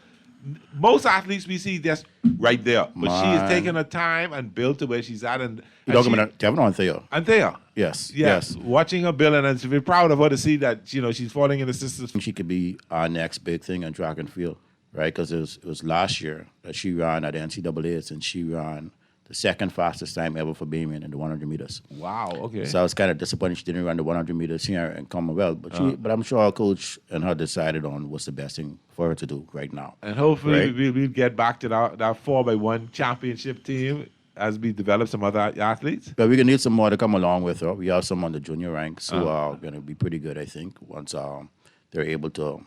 Most athletes we see just right there, but she is taking her time and built to where she's at. And you're talking about Devin or Anthea? Anthea. Yes. Watching her build, and I'm very proud of her to see that she's falling in the system. She could be our next big thing in track and field, right? Because it was last year that she ran at the NCAAs, and she ran the second fastest time ever for Bahamian in the 100 meters. Wow, okay. So I was kind of disappointed she didn't run the 100 meters here in Commonwealth. But I'm sure our coach and her decided on what's the best thing for her to do right now. And hopefully we'll get back to that 4x1 championship team as we develop some other athletes. But we're going to need some more to come along with her. We have some on the junior ranks who are going to be pretty good, I think, once they're able to,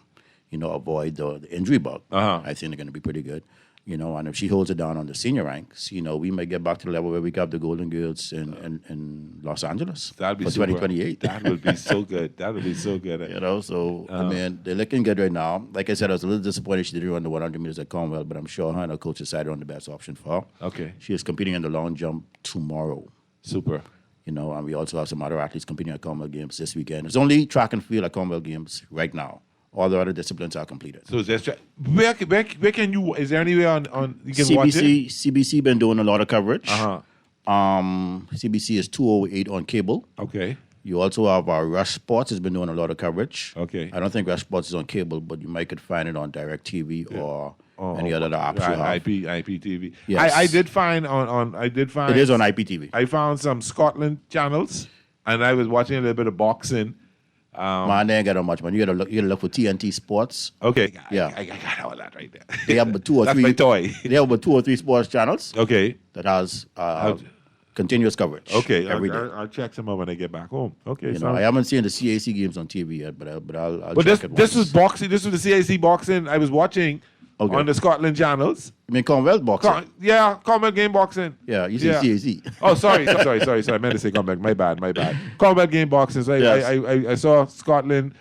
avoid the injury bug. I think they're going to be pretty good. And if she holds it down on the senior ranks, we might get back to the level where we got the Golden Girls in Los Angeles. That'd be for 2028. That would be so good. That would be so good. I mean, they're looking good right now. Like I said, I was a little disappointed she didn't run the 100 meters at Commonwealth, but I'm sure her and her coach decided on the best option for her. Okay. She is competing in the long jump tomorrow. Super. And we also have some other athletes competing at Commonwealth Games this weekend. There's only track and field at Commonwealth Games right now. All the other disciplines are completed. So where can you? Is there anywhere on you can watch it? CBC been doing a lot of coverage. CBC is 208 on cable. Okay. You also have Rush Sports has been doing a lot of coverage. Okay. I don't think Rush Sports is on cable, but you might could find it on DirecTV or any other apps you have. IPTV. Yes. I did find on. I did find it is on IPTV. I found some Scotland channels, and I was watching a little bit of boxing. Man, they ain't got that much, man. You gotta look for TNT Sports. Okay. Yeah. I got all that right there. They have about 2 or 3. That's my toy. They have about 2 or 3 sports channels. Okay. That has continuous coverage. Okay. Every day. I'll check some out when I get back home. Okay. I haven't seen the CAC games on TV yet, but I'll But check it this once. was boxing. This was the CAC boxing I was watching on the Scotland channels. You mean Commonwealth boxing? Commonwealth game boxing. Yeah, you see CAC. Oh, sorry. I meant to say Commonwealth. My bad. Commonwealth game boxing. So I saw Scotland.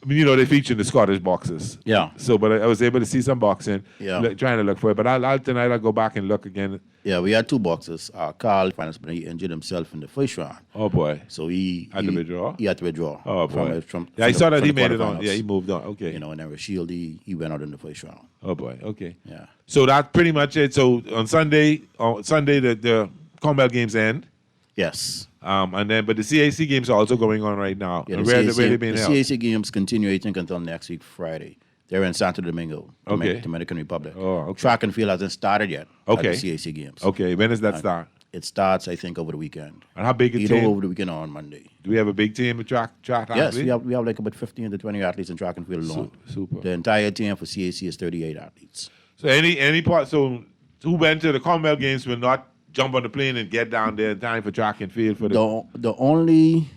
I mean, they feature the Scottish boxers. Yeah. So, but I was able to see some boxing. Yeah. Trying to look for it. But tonight I'll go back and look again. Yeah, we had 2 boxers. Carl, but he injured himself in the first round. Oh boy. So he had to withdraw. He had to withdraw. Oh boy. I saw that he made it on. Yeah, he moved on. Okay. And then Rashid, he went out in the first round. Oh boy. Okay. Yeah. So that's pretty much it. So on Sunday the Commonwealth games end. Yes. But the CAC games are also going on right now. Yeah, the CAC games continue, I think, until next week, Friday. They're in Santo Domingo, Dominican Republic. Oh, okay. Track and field hasn't started yet. Okay. At the CAC games. Okay. When does that start? It starts, I think, over the weekend. And how big a Either team? over the weekend or on Monday. Do we have a big team of track Yes, athletes? we have like about 15 to 20 athletes in track and field alone. Super. The entire team for CAC is 38 athletes. So any part? So who went to the Commonwealth Games will not jump on the plane and get down there in time for track and field for the only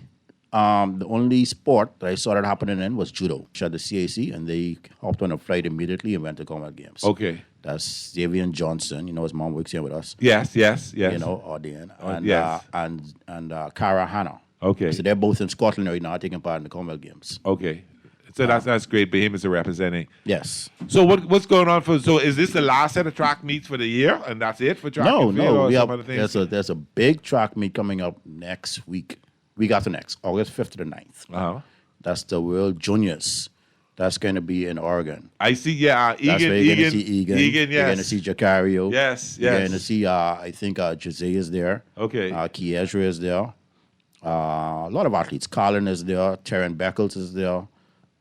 sport that I saw that happening in was judo. At the CAC, and they hopped on a flight immediately and went to Commonwealth Games. Okay. That's Xavier Johnson. His mom works here with us. Yes. Ordean. And Cara Hanna. Okay. So they're both in Scotland right now taking part in the Commonwealth Games. Okay. So that's great. Behemoths are representing. Yes. So what's going on so is this the last set of track meets for the year and that's it for track and field? No. Other things? There's a big track meet coming up next week. Week after next, August 5th to the 9th. Uh-huh. That's the World Juniors. That's going to be in Oregon. I see, yeah. That's where you're going to see Egan. Egan, yes. You're going to see Jacario. Yes. You're going to see, I think, Jose is there. Okay. Kiezra is there. A lot of athletes. Colin is there. Terran Beckles is there.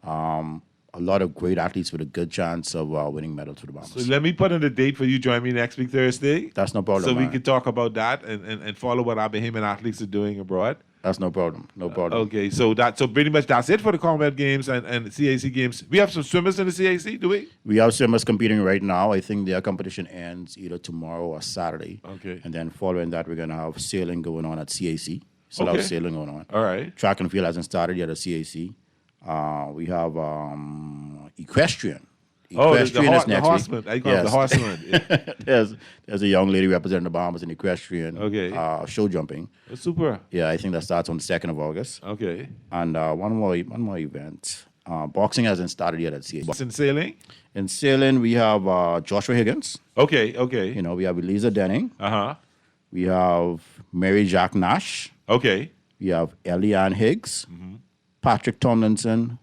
A lot of great athletes with a good chance of winning medals for the Bombers. So let me put in the date for you. Join me next week, Thursday. That's no problem. So we can talk about that and follow what our Bahamian athletes are doing abroad. That's no problem. No problem. Okay, so pretty much that's it for the Commonwealth Games and the CAC Games. We have some swimmers in the CAC, do we? We have swimmers competing right now. I think their competition ends either tomorrow or Saturday. Okay. And then following that, we're going to have sailing going on at CAC. Still have sailing going on. All right. Track and field hasn't started yet at CAC. We have equestrian. Equestrian is next horseman. week. I call it the horseman. There's a young lady representing the Bahamas in equestrian. Okay. Show jumping. Super. Yeah, I think that starts on the 2nd of August. Okay. And one more event. Boxing hasn't started yet at CAC. In sailing? In sailing, we have Joshua Higgins. Okay. We have Eliza Denning. Uh-huh. We have Mary Jack Nash. Okay. We have Eliane Higgs. Mm-hmm. Patrick Tomlinson.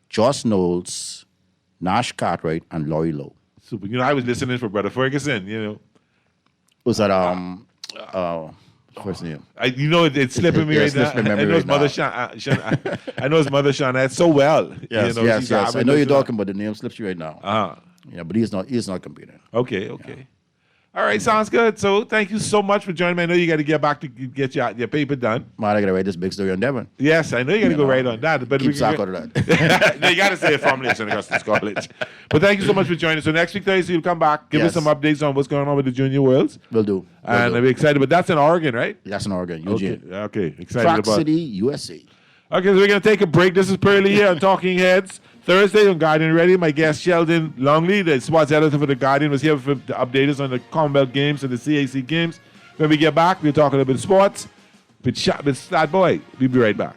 Joss Knowles. Nash Cartwright and Laurie Lowe. Super. I was listening for Brother Ferguson, Was that first name? It's slipping me right now. I know his mother I know his mother Shawnette so well. Yes. I know you're talking, but the name slips you right now. Uh-huh. Yeah, but he's not competing. Okay. All right, sounds good. So thank you so much for joining me. I know you got to get back to get your paper done. Man, I got to write this big story on Devon. Yes, I know you got to go right on that. But Keep Sack out of that. No, you got to say it formally at St. Augustine's College. But thank you so much for joining us. So next week, Thursday, you'll come back, give us some updates on what's going on with the Junior Worlds. Will do. And I'll be excited. But that's in Oregon, right? That's in Oregon, Eugene. Okay. Excited Track about City, USA. Okay, so we're going to take a break. This is Pearly here on Talking Heads. Thursday on Guardian Radio, my guest Sheldon Longley, the sports editor for The Guardian, was here to update us on the Commonwealth Games and the CAC Games. When we get back, we'll talk a little bit of sports with Stat Boy. We'll be right back.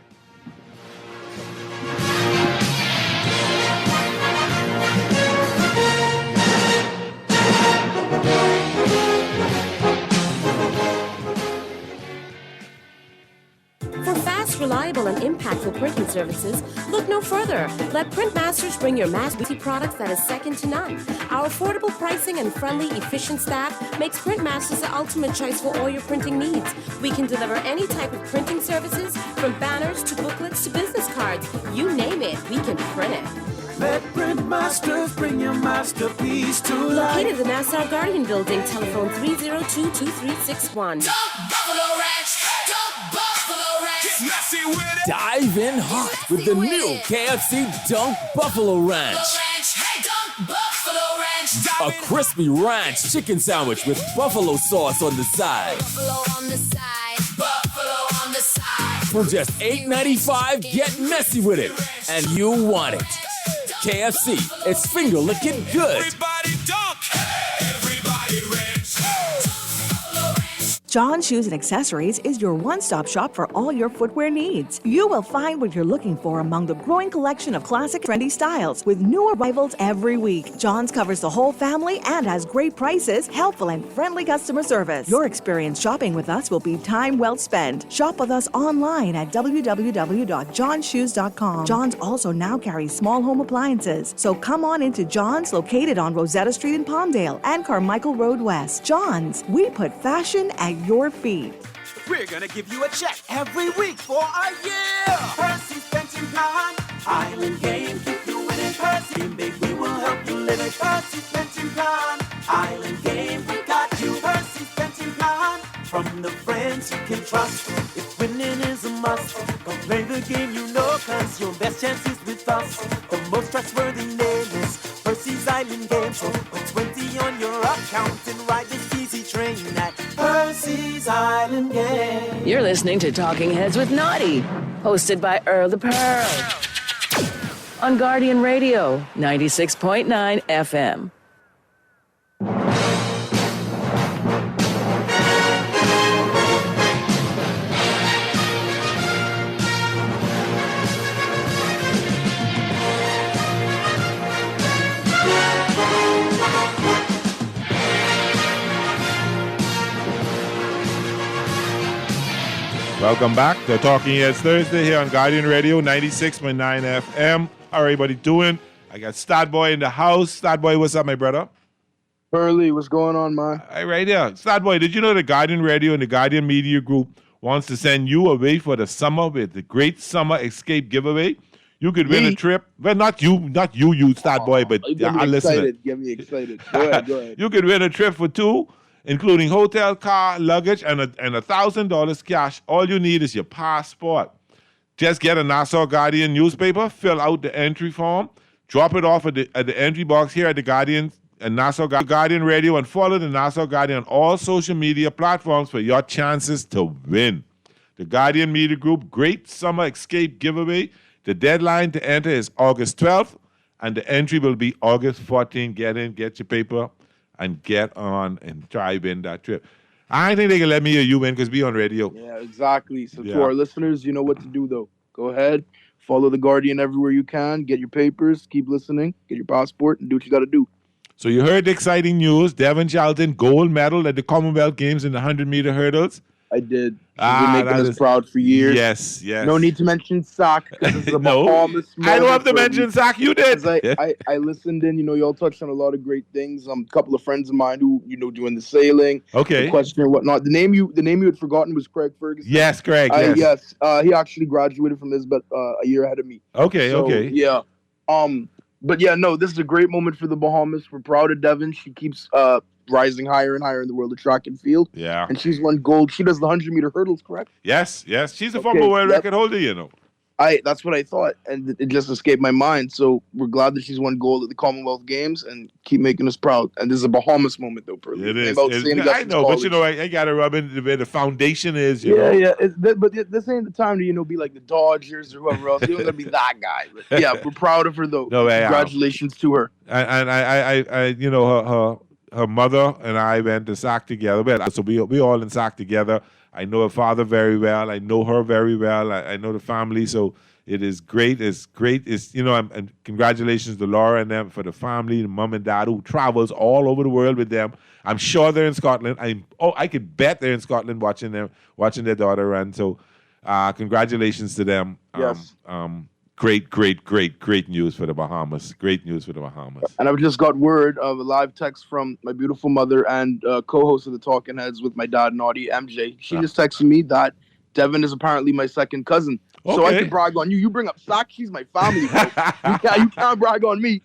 Reliable and impactful printing services, look no further. Let Printmasters bring your mass products that is second to none. Our affordable pricing and friendly, efficient staff makes Printmasters the ultimate choice for all your printing needs. We can deliver any type of printing services, from banners to booklets to business cards. You name it, we can print it. Let Printmasters bring your masterpiece to life. Located in the Nassau Guardian Building, telephone 302-2361. Buffalo Ranch! Buffalo Ranch! Get messy with it! Dive in hot with the new KFC Dunk Buffalo Ranch. Hey, Dunk Buffalo Ranch! A crispy ranch chicken sandwich with buffalo sauce on the side. Buffalo on the side. Buffalo on the side. For just $8.95, get messy with it. And you want it. KFC, it's finger licking good. Everybody dunk! Everybody ranch! John Shoes and Accessories is your one-stop shop for all your footwear needs. You will find what you're looking for among the growing collection of classic trendy styles with new arrivals every week. John's covers the whole family and has great prices, helpful and friendly customer service. Your experience shopping with us will be time well spent. Shop with us online at www.johnshoes.com. John's also now carries small home appliances, so come on into John's, located on Rosetta Street in Palmdale and Carmichael Road West. John's, we put fashion at your feet. We're gonna give you a check every week for a year. Percy's pension plan, Island game, keep you winning. Percy, dream big, we will help you live it. Percy's pension plan, Island game, we got you. Percy's pension plan, from the friends you can trust. If winning is a must, go play the game you know, cause your best chance is with us. The most trustworthy name is Percy's Island game. So put 20 on your account and ride this easy train at Percy's Island Game. You're listening to Talking Heads with Naughty, hosted by Earl the Pearl. On Guardian Radio, 96.9 FM. Welcome back to Talking Heads Thursday here on Guardian Radio 96.9 FM. How are everybody doing? I got Stat Boy in the house. Stat Boy, what's up, my brother? Pearly, what's going on, man? Hey, right there. Stat Boy, did you know the Guardian Radio and the Guardian Media Group wants to send you away for the summer with the Great Summer Escape giveaway? You could win a trip. Well, not you, Stat Boy, but our listener. Get me excited. Go ahead. You could win a trip for two, including hotel, car, luggage, and $1,000 cash. All you need is your passport. Just get a Nassau Guardian newspaper, fill out the entry form, drop it off at the entry box here at the Guardian and Nassau Guardian Radio, and follow the Nassau Guardian on all social media platforms for your chances to win. The Guardian Media Group Great Summer Escape Giveaway. The deadline to enter is August 12th, and the entry will be August 14th. Get in, get your paper, and get on and try win that trip. I think they can let me or you win because we on radio. Yeah, exactly. So to our listeners, you know what to do, though. Go ahead, follow the Guardian everywhere you can, get your papers, keep listening, get your passport, and do what you got to do. So you heard the exciting news. Devon Charlton, gold medal at the Commonwealth Games in the 100-meter hurdles. I did. He's been making us proud for years. Yes. No need to mention Sack because this is a Bahamas. I don't have to mention Sack. You did. I listened in. Y'all touched on a lot of great things. A couple of friends of mine who doing the sailing, the question and whatnot. The name you had forgotten was Craig Ferguson. Yes, Craig. Yes. He actually graduated from Isbet a year ahead of me. Okay. Yeah. But yeah, no, this is a great moment for the Bahamas. We're proud of Devon. She keeps rising higher and higher in the world of track and field. Yeah. And she's won gold. She does the 100-meter hurdles, correct? Yes. She's a former world record holder, you know. That's what I thought, and it just escaped my mind. So we're glad that she's won gold at the Commonwealth Games and keep making us proud. And this is a Bahamas moment, though, Pearly. It is. I know, but you know, I got to rub in where the foundation is. You know? Yeah. But this ain't the time to be like the Dodgers or whoever else. You don't got to be that guy. But yeah, we're proud of her though. No, congratulations to her. And I you know, her mother and I went to SAC together. So we all in SAC together. I know her father very well. I know her very well. I know the family. So it is great. It's great. It's, you know, and congratulations to Laura and them for the family, the mom and dad who travels all over the world with them. I'm sure they're in Scotland. I could bet they're in Scotland watching their daughter run. So congratulations to them. Yes. Great news for the Bahamas. Great news for the Bahamas. And I've just got word of a live text from my beautiful mother and co-host of the Talking Heads with my dad, Naughty MJ. She just texted me that Devin is apparently my second cousin. Okay. So I can brag on you. You bring up SAC, she's my family, bro. you can't brag on me.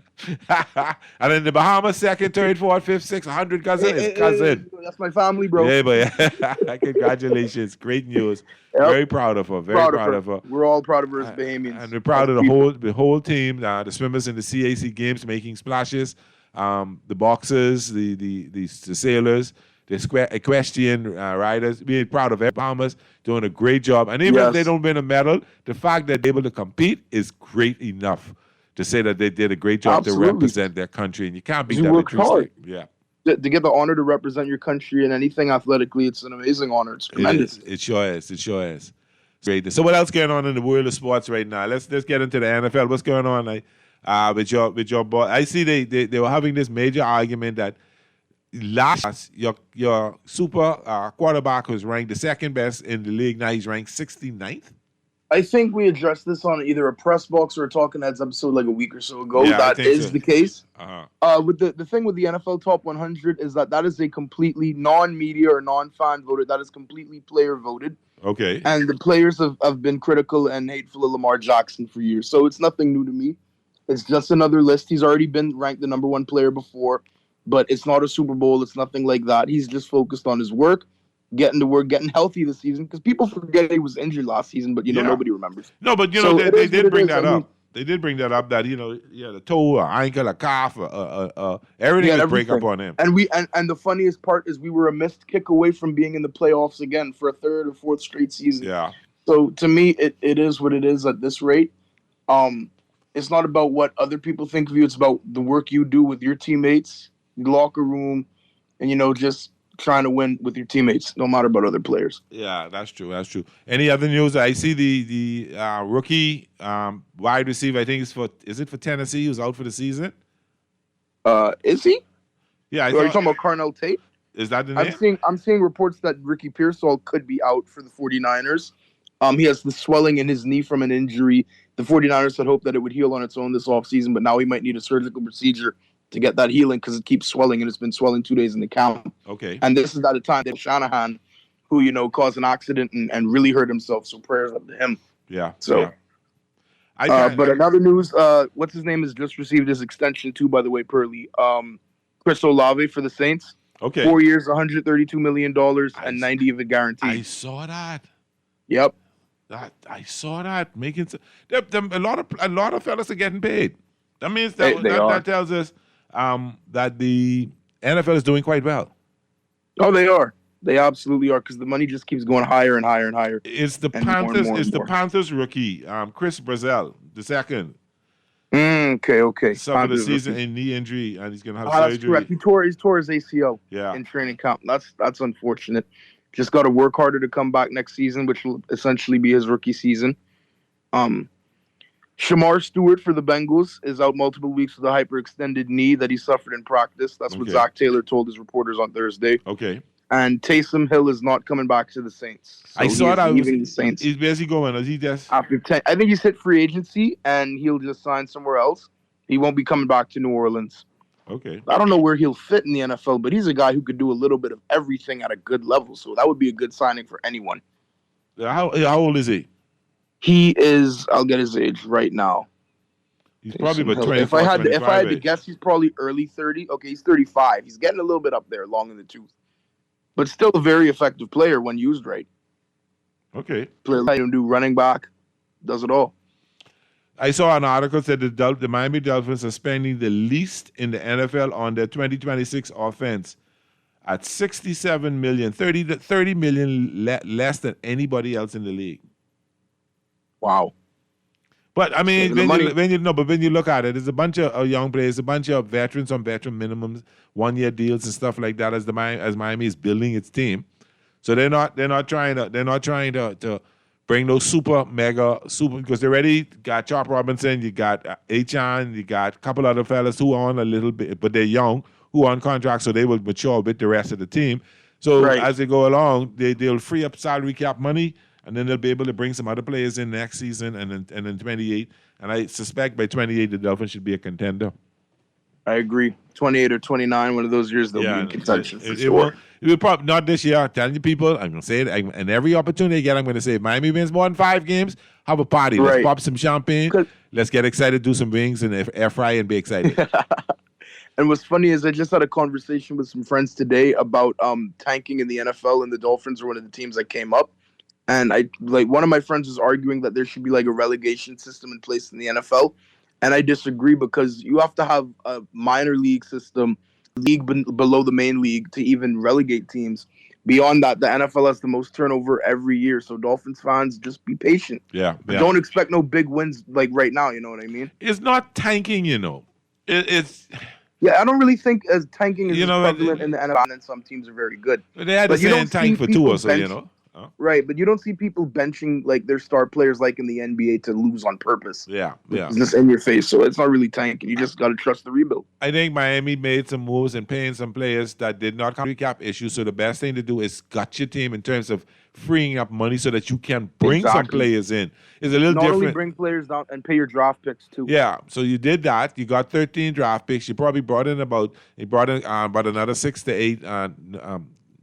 And in the Bahamas, second, third, fourth, fifth, sixth, 100 cousin is cousin. That's my family, bro. Yeah, but congratulations. Great news. Yep. Very proud of her. Very proud of her. We're all proud of her as Bahamians. And we're proud of the whole team, the swimmers in the CAC games making splashes, the boxers, the sailors, the equestrian riders. Being proud of Bahamas, doing a great job. And even if they don't win a medal, the fact that they're able to compete is great enough to say that they did a great job to represent their country. And you can't beat that with true. Yeah. To get the honor to represent your country in anything athletically, it's an amazing honor. It's tremendous. It sure is. Great. So what else going on in the world of sports right now? Let's get into the NFL. What's going on with your boy? I see they were having this major argument that last your super quarterback was ranked the second best in the league. Now he's ranked 69th. I think we addressed this on either a press box or a Talking Heads episode like a week or so ago. Yeah, that is the case. With the thing with the NFL Top 100 is that is a completely non-media or non-fan voted. That is completely player voted. Okay. And the players have been critical and hateful of Lamar Jackson for years. So it's nothing new to me. It's just another list. He's already been ranked the number one player before, but it's not a Super Bowl. It's nothing like that. He's just focused on his work. Getting to work, getting healthy this season, because people forget he was injured last season, but nobody remembers. No, but they did bring that up. They did bring that up that the toe, or ankle, a calf, everything would break up on him. And the funniest part is we were a missed kick away from being in the playoffs again for a third or fourth straight season. Yeah. So to me, it is what it is at this rate. It's not about what other people think of you. It's about the work you do with your teammates, the locker room, and just trying to win with your teammates, no matter about other players. Yeah, that's true. Any other news? I see the rookie wide receiver. I think is it for Tennessee? Who's out for the season? Is he? Yeah. Are you talking about Carnell Tate? Is that the name? I'm seeing reports that Ricky Pearsall could be out for the 49ers. He has the swelling in his knee from an injury. The 49ers had hoped that it would heal on its own this offseason, but now he might need a surgical procedure to get that healing because it keeps swelling, and it's been swelling 2 days in the camp. Okay. And this is at a time that Shanahan, who, caused an accident and really hurt himself, so prayers up to him. Yeah. So, but another news, what's his name has just received his extension too, by the way, Pearly. Chris Olave for the Saints. Okay. 4 years, $132 million, and 90 of it guaranteed. I saw that. Yep. I saw that. Making a lot of fellas are getting paid. That means that tells us that the NFL is doing quite well. Oh, they are. They absolutely are, because the money just keeps going higher and higher and higher. It's the Panthers. It's the Panthers rookie, Chris Brazzell, the second. Okay. Suffered the season in knee injury, and he's going to have surgery. That's correct. He tore his ACL. Yeah. In training camp. That's unfortunate. Just got to work harder to come back next season, which will essentially be his rookie season. Shamar Stewart for the Bengals is out multiple weeks with a hyperextended knee that he suffered in practice. That's what Zach Taylor told his reporters on Thursday. Okay. And Taysom Hill is not coming back to the Saints. So I saw that. Leaving the Saints. Where's he going? Is he just after 10? I think he's hit free agency and he'll just sign somewhere else. He won't be coming back to New Orleans. Okay. I don't know where he'll fit in the NFL, but he's a guy who could do a little bit of everything at a good level. So that would be a good signing for anyone. How old is he? He is, I'll get his age right now. He's probably about Hill. 24, If I had to 25. guess, he's probably early 30. Okay, he's 35. He's getting a little bit up there, long in the tooth, but still a very effective player when used right. Okay. Player like him do running back, does it all. I saw an article said the Miami Dolphins are spending the least in the NFL on their 2026 offense at $67 million, 30 million less than anybody else in the league. Wow. But I mean, Yeah, when you look at it, there's a bunch of young players, a bunch of veterans on veteran minimums, 1-year deals and stuff like that as Miami is building its team. So they're not trying to bring those super because they already got Chop Robinson, you got Achan, you got a couple other fellas who are on a little bit, but they're young, who are on contract, so they will mature with the rest of the team. So as they go along, they'll free up salary cap money, and then they'll be able to bring some other players in next season and then 28. And I suspect by 28 the Dolphins should be a contender. I agree. 28 or 29, one of those years they'll be in contention for sure. It will probably not this year. I'm telling you, people, I'm going to say it, and every opportunity I get, I'm going to say, if Miami wins more than 5 games, have a party. Let's pop some champagne. Let's get excited, do some wings, and air fry and be excited. And what's funny is I just had a conversation with some friends today about tanking in the NFL, and the Dolphins are one of the teams that came up. And one of my friends was arguing that there should be like a relegation system in place in the NFL. And I disagree, because you have to have a minor league system, below the main league, to even relegate teams. Beyond that, the NFL has the most turnover every year. So Dolphins fans, just be patient. Yeah. Don't expect no big wins like right now. You know what I mean? It's not tanking, It's... Yeah, I don't really think as tanking is prevalent in the NFL, and some teams are very good. But they had to say tank for 2 or so, Right, but you don't see people benching like their star players like in the NBA to lose on purpose. Yeah. It's just in your face, so it's not really tanking. You just got to trust the rebuild. I think Miami made some moves and paying some players that did not have cap issues. So the best thing to do is gut your team in terms of freeing up money so that you can bring some players in. It's a little different. Not only bring players down and pay your draft picks too. Yeah, so you did that. You got 13 draft picks. You probably brought in about another 6 to 8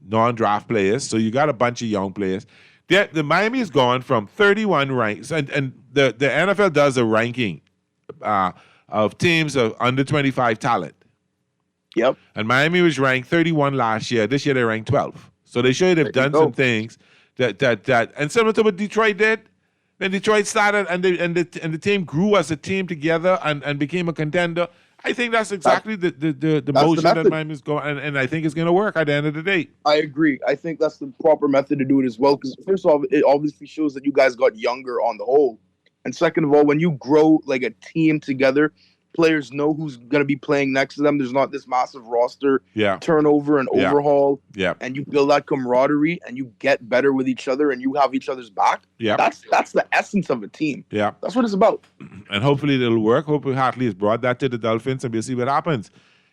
non-draft players. So you got a bunch of young players. The Miami has gone from 31 ranks, and the NFL does a ranking of teams of under 25 talent. Yep. And Miami was ranked 31 last year. This year they ranked 12. So they show you they've done some things that and similar to what Detroit did. When Detroit started and the team grew as a team together and became a contender. I think that's exactly the motion that Miami's going, and I think it's going to work at the end of the day. I agree. I think that's the proper method to do it as well. Because first of all, it obviously shows that you guys got younger on the whole, and second of all, when you grow like a team together, players know who's going to be playing next to them. There's not this massive roster turnover and overhaul. Yeah. And you build that camaraderie, and you get better with each other, and you have each other's back. Yeah. That's the essence of a team. Yeah. That's what it's about. And hopefully it'll work. Hopefully Hartley has brought that to the Dolphins, and we'll see what happens.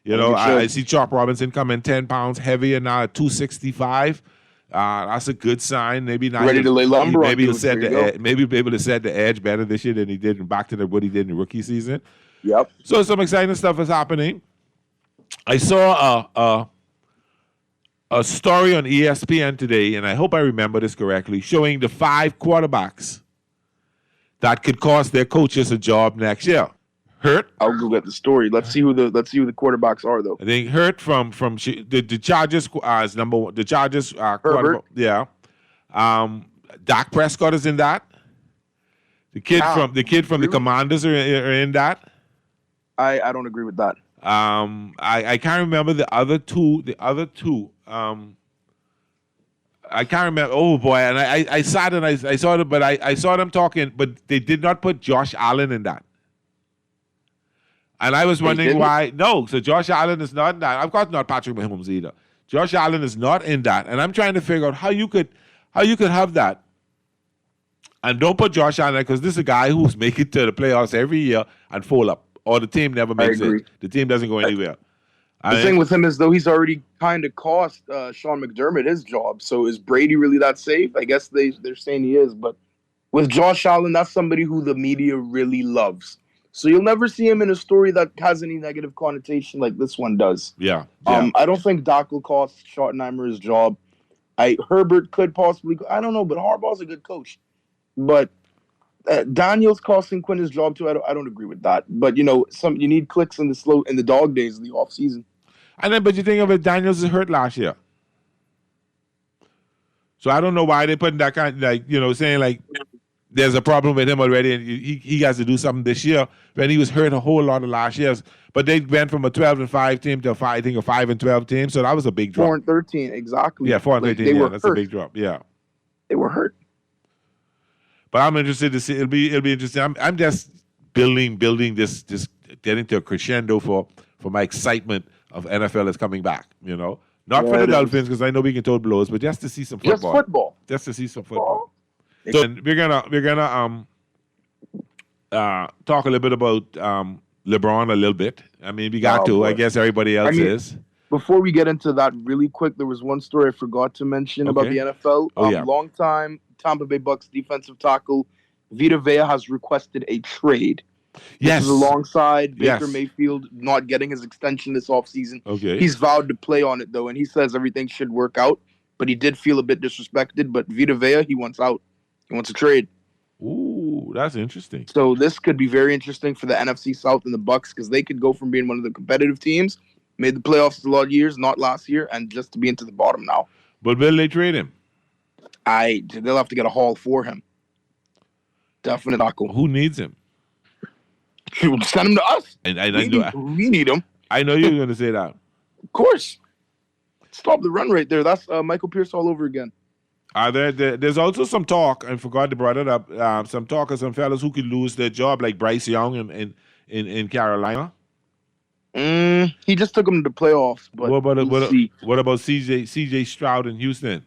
I see Chop Robinson coming 10 pounds heavier now at 265. That's a good sign. Maybe not ready to lay lumber. Maybe he'll set maybe be able to set the edge better this year than he did back to what he did in the rookie season. Yep. So some exciting stuff is happening. I saw a story on ESPN today, and I hope I remember this correctly, showing the 5 quarterbacks that could cost their coaches a job next year. Hurt. I'll go get the story. Let's see who the quarterbacks are, though. I think Hurt from the Chargers is number 1. The Chargers quarterback. Yeah. Dak Prescott is in that. The kid from the Commanders are in that. I don't agree with that. I can't remember the other two. I can't remember. Oh boy! And I sat and I saw them, but I saw them talking, but they did not put Josh Allen in that. And I was wondering why. No, so Josh Allen is not in that. Of course, not Patrick Mahomes either. Josh Allen is not in that, and I'm trying to figure out how you could have that. And don't put Josh Allen, because this is a guy who's making it to the playoffs every year and fall up. Or the team never makes it. The team doesn't go anywhere. The thing with him is, though, he's already kind of cost Sean McDermott his job. So is Brady really that safe? I guess they're saying he is. But with Josh Allen, that's somebody who the media really loves. So you'll never see him in a story that has any negative connotation like this one does. Yeah. I don't think Dak will cost Schottenheimer his job. Herbert could possibly. I don't know, but Harbaugh's a good coach. But Daniels costing Quinn his job too. I don't agree with that. But you need clicks in the dog days of the off season. And then, but you think of it, Daniels is hurt last year. So I don't know why they putting that kind saying like there's a problem with him already and he has to do something this year when he was hurt a whole lot of last years. But they went from a 12-5 team to a 5-12 team. So that was a big drop. 4-13, exactly. Yeah, 4-13. That's hurt. A big drop. Yeah, they were hurt. But I'm interested to see. It'll be interesting. I'm just building this getting to a crescendo for my excitement of NFL is coming back. Not for the Dolphins because I know we can throw blows, but just to see some football. Just football. Just to see some football. So we're gonna talk a little bit about LeBron a little bit. I mean, we got to. I guess everybody else is. Before we get into that, really quick, there was one story I forgot to mention about the NFL. Long-time Tampa Bay Bucks defensive tackle Vita Vea has requested a trade. Yes. This is alongside Baker Mayfield not getting his extension this offseason. Okay. He's vowed to play on it, though, and he says everything should work out. But he did feel a bit disrespected. But Vita Vea, he wants out. He wants a trade. Ooh, that's interesting. So this could be very interesting for the NFC South and the Bucks because they could go from being one of the competitive teams, made the playoffs a lot of years, not last year, and just to be into the bottom now. But will they trade him? They'll have to get a haul for him. Definite tackle. Who needs him? Send him to us. We need him. I know you were going to say that. Of course. Stop the run right there. That's Michael Pierce all over again. There's also some talk, I forgot to bring it up, some talk of some fellas who could lose their job, like Bryce Young in Carolina. He just took them to the playoffs. But what about CJ Stroud in Houston?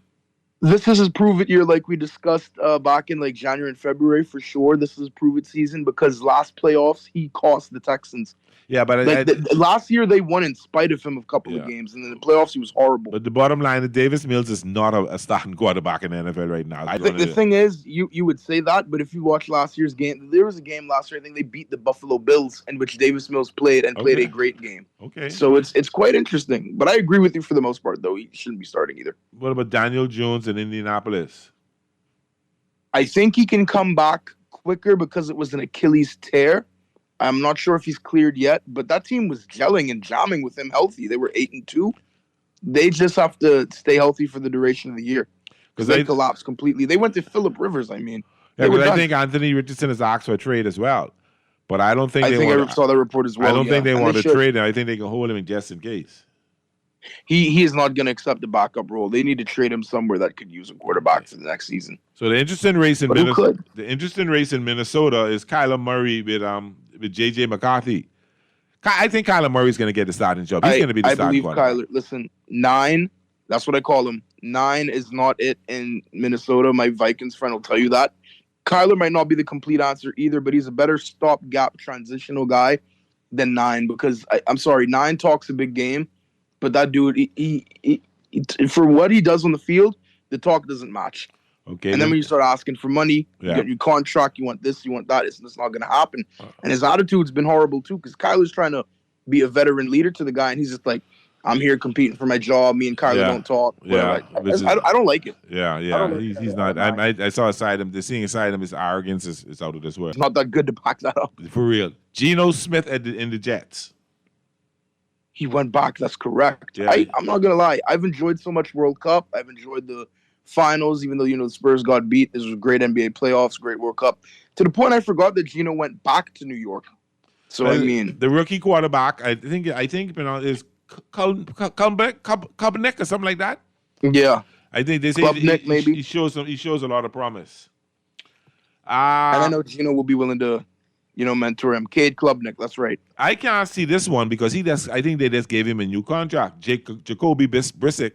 This is his prove-it year like we discussed back in like January and February for sure. This is prove-it season because last playoffs, he cost the Texans. Yeah, but last year they won in spite of him a couple of games, and in the playoffs he was horrible. But the bottom line is Davis Mills is not a starting quarterback in the NFL right now. The thing is, you would say that, but if you watch last year's game, there was a game last year, I think they beat the Buffalo Bills, in which Davis Mills played a great game. Okay. So it's quite interesting. But I agree with you for the most part, though. He shouldn't be starting either. What about Daniel Jones in Indianapolis? I think he can come back quicker because it was an Achilles tear. I'm not sure if he's cleared yet, but that team was gelling and jamming with him healthy. They were 8-2. They just have to stay healthy for the duration of the year because they collapsed completely. They went to Phillip Rivers. I mean, I think Anthony Richardson is asked for a trade as well, but I don't think I saw that report as well. I don't think they want to trade him. I think they can hold him just in case. He is not going to accept the backup role. They need to trade him somewhere that could use a quarterback for the next season. So the interesting race in Minnesota is Kyler Murray with J.J. McCarthy. I think Kyler Murray's going to get the starting job. He's going to be the starting quarterback. I believe Kyler. Listen, 9, that's what I call him. 9 is not it in Minnesota. My Vikings friend will tell you that. Kyler might not be the complete answer either, but he's a better stopgap transitional guy than 9 because, I'm sorry, 9 talks a big game, but that dude, he for what he does on the field, the talk doesn't match. Okay. And then when you start asking for money, you get your contract, you want this, you want that, it's not going to happen. And his attitude's been horrible too because Kyler's trying to be a veteran leader to the guy, and he's just like, I'm here competing for my job. Me and Kyler don't talk. Yeah. I don't like it. Yeah. He's not. I saw a side of him. Seeing a side of him, his arrogance is out of this world. It's not that good to back that up. For real. Geno Smith in the Jets. He went back. That's correct. Yeah. I'm not going to lie. I've enjoyed so much World Cup. I've enjoyed the finals, even though, the Spurs got beat. This was great NBA playoffs, great World Cup. To the point I forgot that Geno went back to New York. So, the rookie quarterback, I think is Kaepernick or something like that. Yeah. I think they say maybe. He shows a lot of promise. And I know Geno will be willing to, mentor him. Cade Klubnik, that's right. I can't see this one because I think they just gave him a new contract. Jacoby Brissett.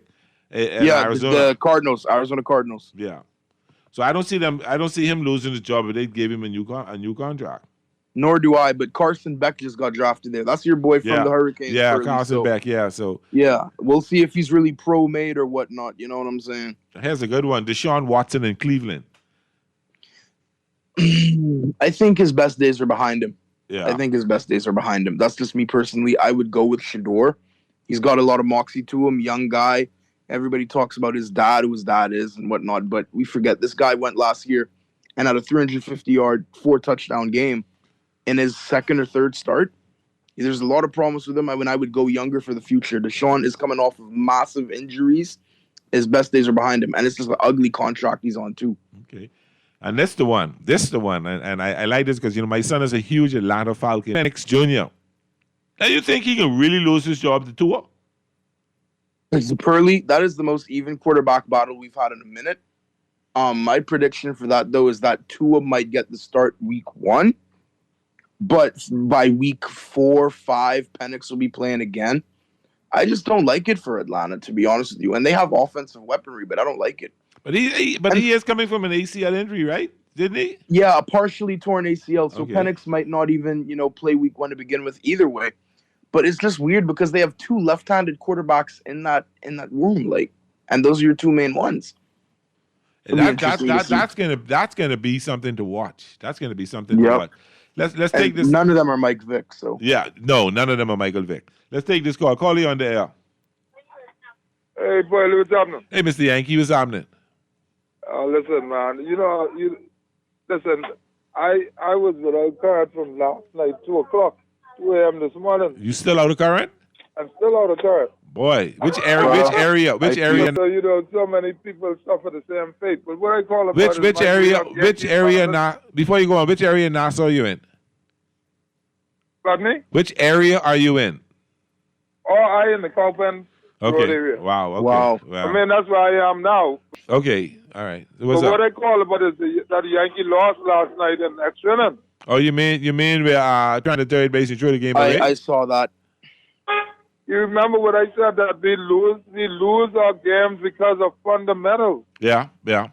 Arizona. The Arizona Cardinals. Yeah. So I don't see him losing his job if they gave him a new contract. Nor do I, but Carson Beck just got drafted there. That's your boy from the Hurricanes. Yeah, Carson Beck, yeah. So yeah, we'll see if he's really pro-made or whatnot. You know what I'm saying? Here's a good one. Deshaun Watson in Cleveland. I think his best days are behind him. Yeah. I think his best days are behind him. That's just me personally. I would go with Shador. He's got a lot of moxie to him, young guy. Everybody talks about his dad, who his dad is and whatnot, but we forget this guy went last year and had a 350-yard, 4-touchdown game in his second or third start. There's a lot of promise with him. I mean, I would go younger for the future. Deshaun is coming off of massive injuries. His best days are behind him, and it's just an ugly contract he's on too. Okay. And this the one. And I like this because, my son is a huge Atlanta Falcon. Penix Jr. Now, you think he can really lose his job to Tua? Purley, that is the most even quarterback battle we've had in a minute. My prediction for that, though, is that Tua might get the start week 1. But by week 4, 5, Penix will be playing again. I just don't like it for Atlanta, to be honest with you. And they have offensive weaponry, but I don't like it. But he is coming from an ACL injury, right? Didn't he? Yeah, a partially torn ACL. So Okay. Penix might not even, play week 1 to begin with either way. But it's just weird because they have 2 left-handed quarterbacks in that room, and those are your 2 main ones. That's gonna be something to watch. That's gonna be something to watch. Let's take this. None of them are Mike Vick, so Yeah, no, none of them are Michael Vick. Let's take this call. Call you on the air. Hey, boy, what's happening? Hey, Mr. Yankee, what's happening? Listen, man, listen, I was without current from last night, 2 o'clock, 2 a.m. this morning. You still out of current? I'm still out of current. Boy, which area? So many people suffer the same fate. But what I call about Which area now? Before you go on, which area in Nassau you in? Pardon me? Which area are you in? Oh, I in the Cowpen Road Okay. area. Wow. Okay. Wow. I mean, that's where I am now. Okay. All right. But What's up? what I call about is that the Yankee lost last night in extra innings. Oh, you mean we're trying to third base and throw the game away? I saw that. You remember what I said, that we lose our games because of fundamentals. Yeah. That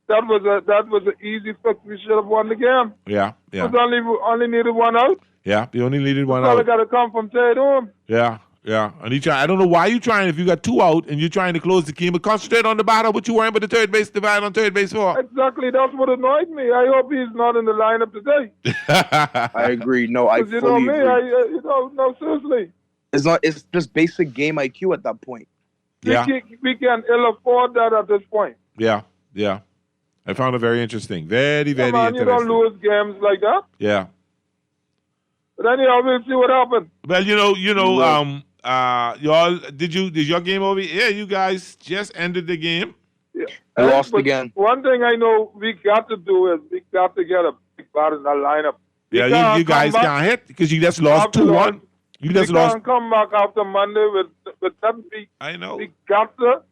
was an easy fix. We should have won the game. Yeah. It only needed 1 out. Yeah. You only needed 1 All out. got to come from Tatum. Yeah. And I don't know why you're trying, if you got 2 out and you're trying to close the game, but concentrate on the batter, what you worrying about the third base divide on third base for? Exactly, that's what annoyed me. I hope he's not in the lineup today. I agree. No, I 'Cause you fully know me, agree. no, seriously. It's just basic game IQ at that point. Yeah. We can ill afford that at this point. Yeah. I found it very interesting. Very, very Come on, you interesting. don't lose games like that. Yeah. But anyhow, we'll see what happens. Well, y'all, did your game over? Yeah, you guys just ended the game. Yeah. Lost But again. One thing I know we got to do is we got to get a big batter in the lineup. We Yeah, can't you guys come back can't hit because you just lost after 2-1. You just we lost. can't come back after Monday with 7 feet. I know. We got to.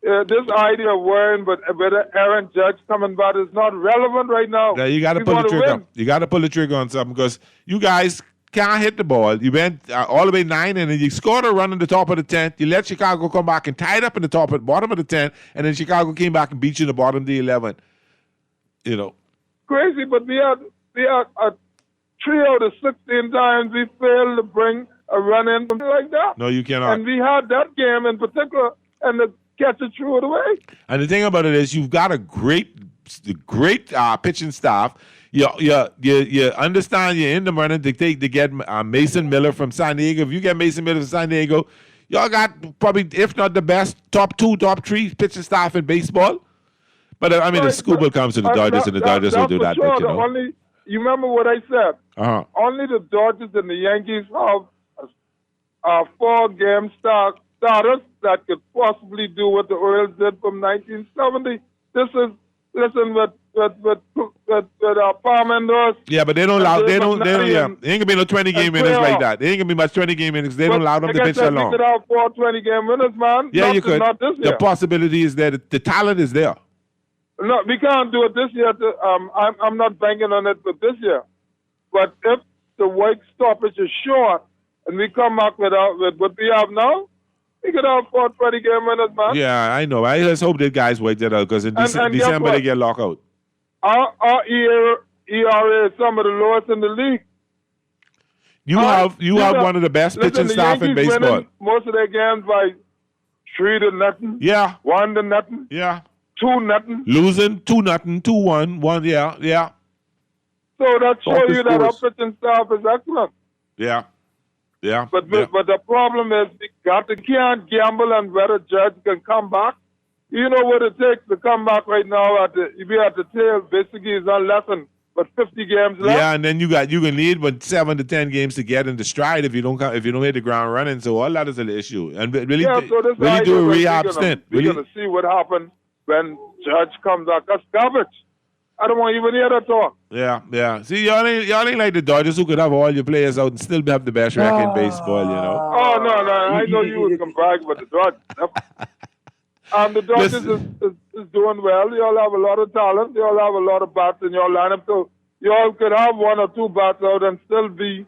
This idea of worrying, but whether Aaron Judge coming back is not relevant right now. Yeah, you got to We pull the wanna trigger. win. You got to pull the trigger on something because you guys can't hit the ball. You went all the way 9 and then you scored a run in the top of the 10th. You let Chicago come back and tie it up in the bottom of the 10th, and then Chicago came back and beat you in the bottom of the 11th. Crazy, but we are 3 out of 16 times we failed to bring a run in, something like that. No, you cannot. And we had that game in particular, and the catcher threw it away. And the thing about it is, you've got a great pitching staff. You understand you're in the running to get Mason Miller from San Diego. If you get Mason Miller from San Diego, y'all got probably, if not the best, top 2, top 3 pitching staff in baseball. But I mean, if Scooble comes to the Dodgers, and the Dodgers will do that. Sure. But, You remember what I said? Uh-huh. Only the Dodgers and the Yankees have 4-game starters that could possibly do what the Orioles did from 1970. This is, listen, with Palm Mendoza. Yeah, but they don't allow. They ain't gonna be no 20-game innings like that. They ain't gonna be much 20-game innings. They don't allow them to pitch that long. We could have 4 20-game winners, man. Yeah, you could. Not this year. The possibility is there. The talent is there. No, we can't do it this year. I'm not banking on it for this year. But if the weight stoppage is short and we come back with what we have now, we could have 4 20-game winners, man. Yeah, I know. I just hope the guys wait that out because in And guess December what? they get locked out. Our ERA is some of the lowest in the league. You have one of the best pitching staff in Yankees baseball. winning most of their games by 3-0. Yeah. 1-0. Yeah. 2-0. Losing 2-0, 2-1, 1. Yeah. So that shows Office you that our scores. pitching staff is excellent. Yeah. But the problem is we can't gamble on whether Judge can come back. You know what it takes to come back right now you be at the tail. Basically, it's on lesson, but 50 games left. Yeah, and then you can need but 7 to 10 games to get into stride if you don't hit the ground running. So all that is an issue. And really, so this really do a rehab stint. We're gonna see what happens when Judge comes back. That's garbage. I don't want to even hear that talk. Yeah. See, y'all ain't like the Dodgers who could have all your players out and still have the best record in baseball, you know. Oh, no. I know you was going to brag about the Dodgers. The Dodgers is doing well. You all have a lot of talent. You all have a lot of bats in your lineup. So you all could have 1 or 2 bats out and still be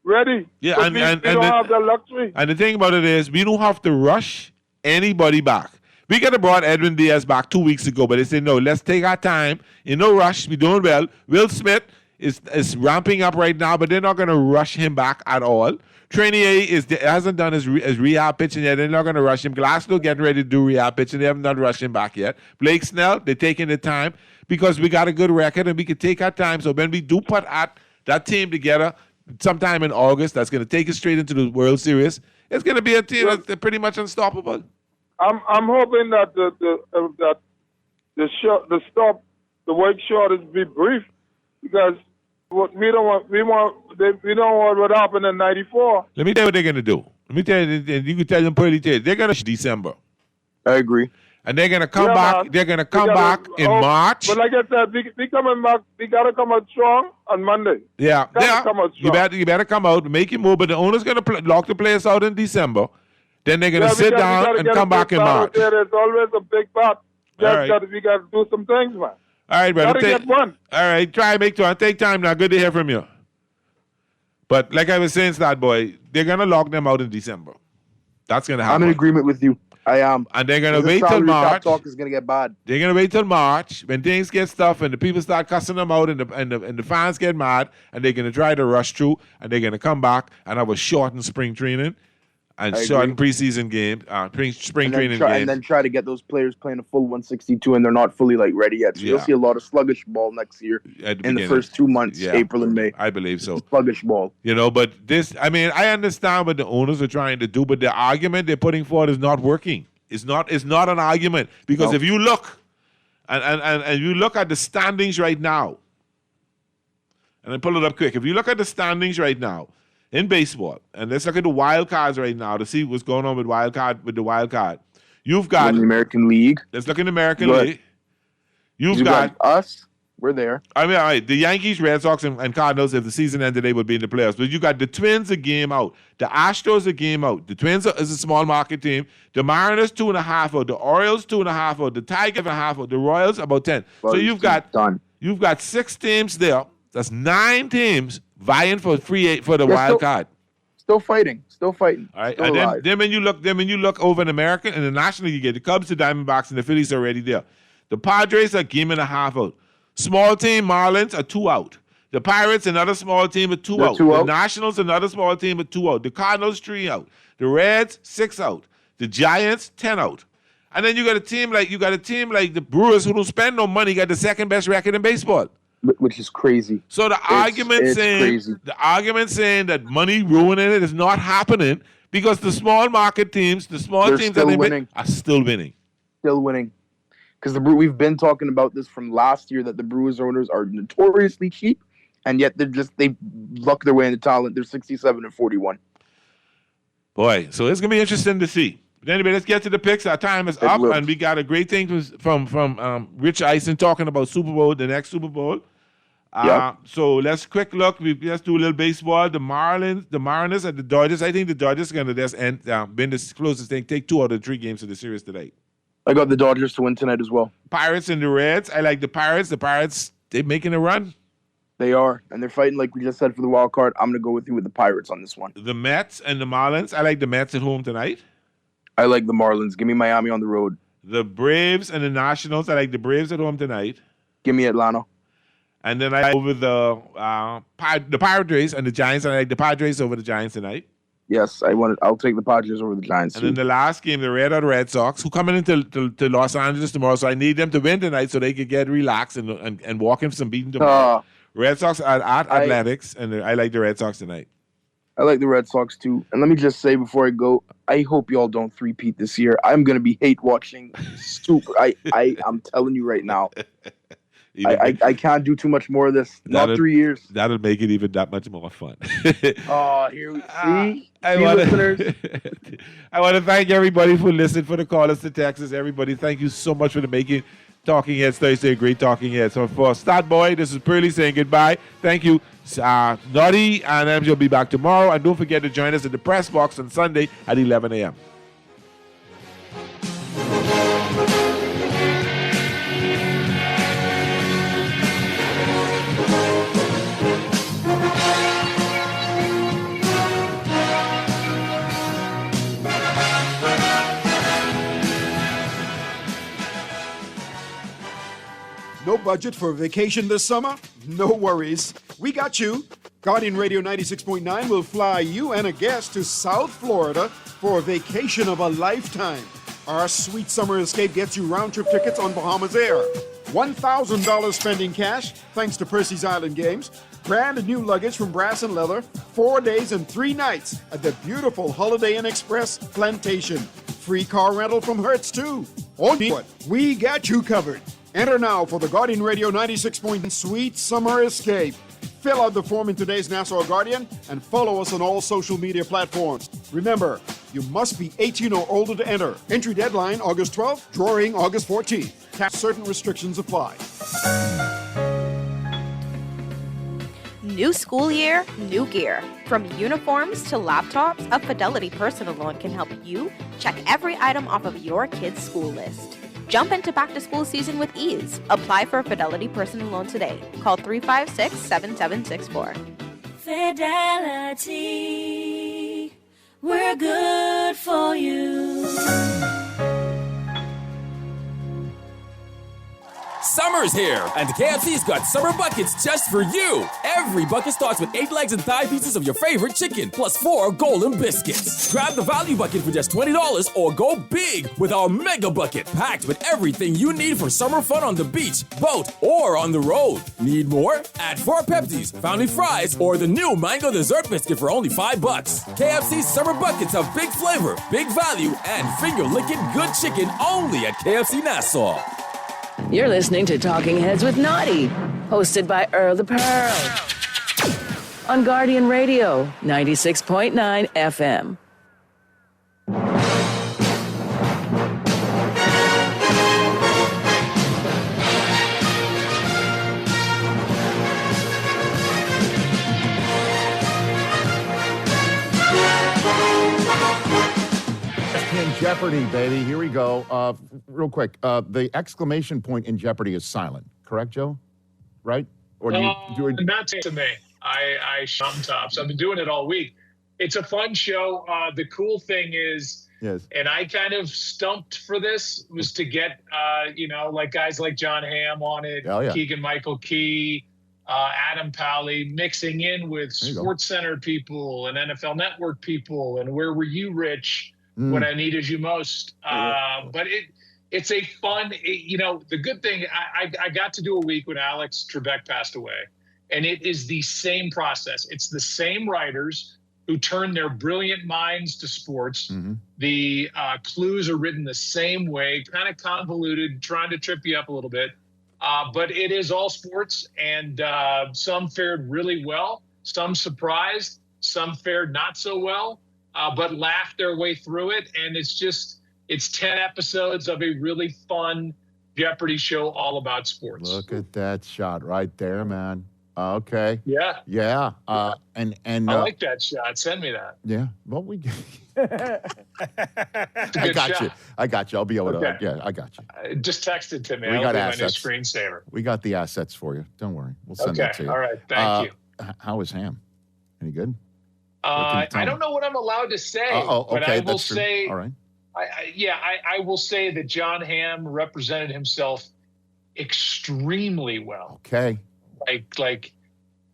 ready. Yeah, but we don't have that luxury. And the thing about it is, we don't have to rush anybody back. We could have brought Edwin Diaz back 2 weeks ago, but they said, no, let's take our time. In no rush. We're doing well. Will Smith is ramping up right now, but they're not going to rush him back at all. Trainier hasn't done his rehab pitching yet. They're not going to rush him. Glasgow getting ready to do rehab pitching. They haven't done rush him back yet. Blake Snell, they're taking the time because we got a good record and we can take our time. So when we do put that team together sometime in August, that's going to take us straight into the World Series. It's going to be a team that's pretty much unstoppable. I'm hoping that the work shortage be brief because what we don't want what happened in '94. Let me tell you what they're gonna do. Let me tell you, and you can tell them pretty clear. They're gonna December. I agree. And they're gonna come back. Man. They're gonna come back in March. But like I said, we coming back. We gotta come out strong on Monday. Yeah. Come out strong. You better come out, make your move. But the owner's gonna lock the players out in December. Then they're gonna sit down and come back in March. There's always a big bat. All right. We gotta do some things, man. All right, brother. Gotta get one. All right, try and make one. Take time now. Good to hear from you. But like I was saying, Stat Boy, they're gonna lock them out in December. That's gonna happen. I'm in agreement with you. I am. And they're gonna The wait till salary cap March. talk is gonna get bad. They're gonna wait till March when things get tough and the people start cussing them out and the fans get mad and they're gonna try to rush through and they're gonna come back and have a shortened spring training and shortened preseason game, spring training game, and then try to get those players playing a full 162 and they're not fully ready yet. So you'll see a lot of sluggish ball next year in the first 2 months, April and May. I believe so. Sluggish ball. You know, but I understand what the owners are trying to do, but the argument they're putting forward is not working. It's not an argument because if you look and you look at the standings right now, and I pull it up quick. If you look at the standings right now in baseball, and let's look at the wild cards right now to see what's going on with the wild card. You've got the American League. Let's look in the American League. You've got us. We're there. I mean, all right, the Yankees, Red Sox, and Cardinals, if the season ended, they would be in the playoffs. But you got the Twins a game out. The Astros a game out. The Twins is a small market team. The Mariners 2.5 out. The Orioles 2.5 out. The Tigers 1.5 out. The Royals about 10. So you've got 6 teams there. That's 9 teams vying for the wild card. Still fighting. All right, and then when you look over in America, in the National League, you get the Cubs, the Diamondbacks, and the Phillies already there. The Padres are game and a half out. Small team Marlins are 2 out. The Pirates, another small team, are 2 out. The Nationals, another small team, are 2 out. The Cardinals, 3 out. The Reds, 6 out. The Giants, 10 out. And then you got a team like the Brewers who don't spend no money, got the second best record in baseball. Which is crazy. So the argument saying that money ruining it is not happening because the small market teams, teams that are still winning. Still winning. Because we've been talking about this from last year that the Brewers owners are notoriously cheap, and yet they luck their way into talent. They're 67-41. Boy, so it's gonna be interesting to see. But anyway, let's get to the picks. Our time is up, and we got a great thing from Rich Eisen talking about Super Bowl, the next Super Bowl. So let's quick look. Let's do a little baseball. The Mariners, and the Dodgers. I think the Dodgers are gonna just been the closest thing. Take 2 out of 3 games of the series today. I got the Dodgers to win tonight as well. Pirates and the Reds. I like the Pirates. The Pirates, they're making a run. They are, and they're fighting like we just said for the wild card. I'm going to go with you with the Pirates on this one. The Mets and the Marlins. I like the Mets at home tonight. I like the Marlins. Give me Miami on the road. The Braves and the Nationals. I like the Braves at home tonight. Give me Atlanta. And then I like over the Padres and the Giants. I like the Padres over the Giants tonight. Yes, I'll take the Padres over the Giants. And then the last game, the Red Sox, who coming into Los Angeles tomorrow, so I need them to win tonight so they can get relaxed and walk in for some beating tomorrow. Red Sox at Athletics, and I like the Red Sox tonight. I like the Red Sox too. And let me just say before I go, I hope y'all don't three-peat this year. I'm gonna be hate watching super. I'm telling you right now. I can't do too much more of this. Not 3 years. That'll make it even that much more fun. Oh, here we see. I want to thank everybody for listening, for the callers to Texas. Everybody, thank you so much for making Talking Heads Thursday a great Talking Heads. So for Stat Boy, this is Pearly saying goodbye. Thank you. Naughty and MJ will be back tomorrow. And don't forget to join us in the press box on Sunday at 11 a.m. No budget for a vacation this summer? No worries. We got you. Guardian Radio 96.9 will fly you and a guest to South Florida for a vacation of a lifetime. Our sweet summer escape gets you round-trip tickets on Bahamas Air. $1,000 spending cash, thanks to Percy's Island Games. Brand new luggage from Brass and Leather. 4 days and 3 nights at the beautiful Holiday Inn Express Plantation. Free car rental from Hertz, too. We got you covered. Enter now for the Guardian Radio 96.9 Sweet Summer Escape. Fill out the form in today's Nassau Guardian and follow us on all social media platforms. Remember, you must be 18 or older to enter. Entry deadline August 12th, drawing August 14th. Certain restrictions apply. New school year, new gear. From uniforms to laptops, a Fidelity Personal Loan can help you check every item off of your kid's school list. Jump into back-to-school season with ease. Apply for a Fidelity Personal Loan today. Call 356-7764. Fidelity, we're good for you. Summer's here, and KFC's got summer buckets just for you. Every bucket starts with 8 legs and thigh pieces of your favorite chicken, plus 4 golden biscuits. Grab the value bucket for just $20 or go big with our mega bucket, packed with everything you need for summer fun on the beach, boat, or on the road. Need more? Add 4 Pepsis, Family Fries, or the new mango dessert biscuit for only $5. KFC's summer buckets have big flavor, big value, and finger-licking good chicken only at KFC Nassau. You're listening to Talking Heads with Naughty, hosted by Earl the Pearl. On Guardian Radio, 96.9 FM. Jeopardy, baby. Here we go. Real quick. The exclamation point in Jeopardy is silent. Correct, Joe? Right? Or do you do it? Not to me. I sometimes. I've been doing it all week. It's a fun show. The cool thing is, yes, and I kind of stumped for this, was to get, like guys like John Hamm on it, yeah. Keegan-Michael Key, Adam Pally, mixing in with Sports Center people and NFL Network people, and Where Were You, Rich? When I needed you most. But it's a fun, the good thing, I got to do a week when Alex Trebek passed away, and it is the same process. It's the same writers who turn their brilliant minds to sports. Mm-hmm. The clues are written the same way, kind of convoluted, trying to trip you up a little bit. But it is all sports, and some fared really well, some surprised, some fared not so well. But laughed their way through it, and it's 10 episodes of a really fun Jeopardy show all about sports. Look at that shot right there, man. Okay. Yeah. Yeah. And I like that shot. Send me that. Yeah. Well, I got you. I'll be able to. Yeah, I got you. Just text it to me. We got my new assets. Screensaver. We got the assets for you. Don't worry. We'll send it to you. All right. Thank you. How is Ham? Any good? I don't know what I'm allowed to say, but I will say, all right. I will say that John Hamm represented himself extremely well. Okay. Like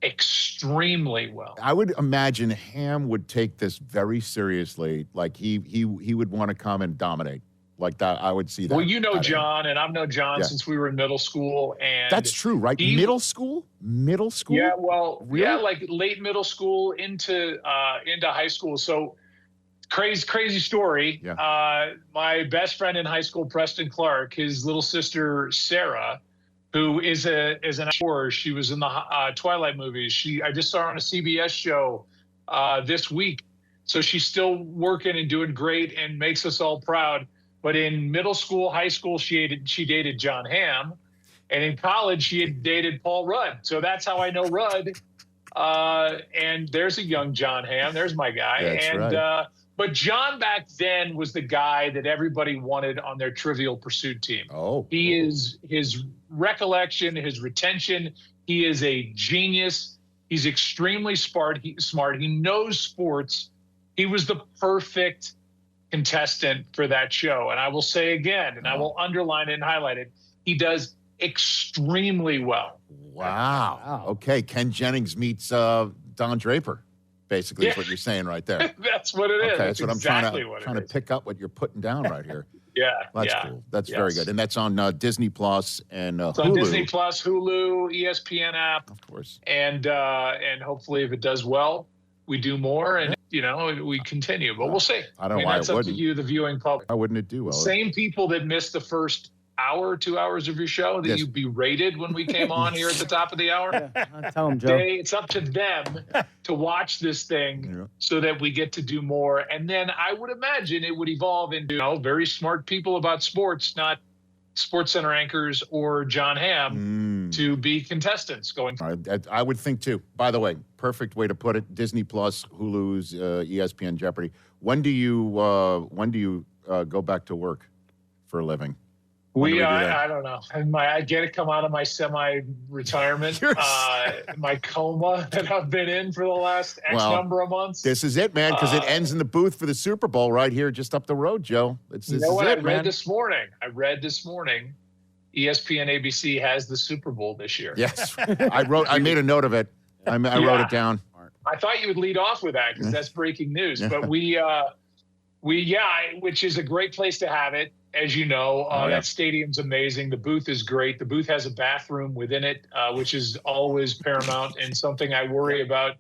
extremely well. I would imagine Ham would take this very seriously. Like he would want to come and dominate. Like that, I would see that. Well, you know that John, and I've known John Yeah. since we were in middle school. And That's true, right? Middle school? Middle school? Yeah, well, Really? yeah, like late middle school into high school. So crazy story. Yeah. My best friend in high school, Preston Clark, his little sister Sarah, who is an actor. She was in the Twilight movies. I just saw her on a CBS show this week. So she's still working and doing great and makes us all proud. But in middle school, high school, she dated John Hamm. And in college, she had dated Paul Rudd. So that's how I know Rudd. And there's a young John Hamm. There's my guy. That's right. But John back then was the guy that everybody wanted on their Trivial Pursuit team. He is his recollection, his retention. He is a genius. He's extremely smart. He knows sports. He was the perfect contestant for that show. And I will say again, and I will underline it and highlight it, he does extremely well. Wow. Okay, Ken Jennings meets Don Draper. Basically, is what you're saying right there. That's what it is. Okay, that's what exactly I'm trying to pick up what you're putting down right here. Yeah, That's yeah. cool. That's very good, and that's on Disney Plus and It's Hulu. on Disney Plus, Hulu, ESPN app, of course. And hopefully, if it does well, we do more, and we continue. But we'll see. I don't know why that's it up to wouldn't. you, the viewing public. Why wouldn't it do well? Same people that missed the first hour, 2 hours of your show that Yes. you berated when we came on here at the top of the hour. Tell them, Joe. It's up to them to watch this thing so that we get to do more. And then I would imagine it would evolve into very smart people about sports, not Sports Center anchors or John Hamm, to be contestants going forward. I would think too. By the way, perfect way to put it. Disney Plus, Hulu's, ESPN, Jeopardy. When do you go back to work for a living? When do we do that? I don't know. I get to come out of my semi-retirement, my coma that I've been in for the last X number of months. This is it, man, because it ends in the booth for the Super Bowl right here just up the road, Joe. This is what it, I read man. this morning? ESPN ABC has the Super Bowl this year. Yes. I made a note of it. I wrote it down. I thought you would lead off with that because that's breaking news. But which is a great place to have it. As you know, that stadium's amazing. The booth is great. The booth has a bathroom within it, which is always paramount and something I worry about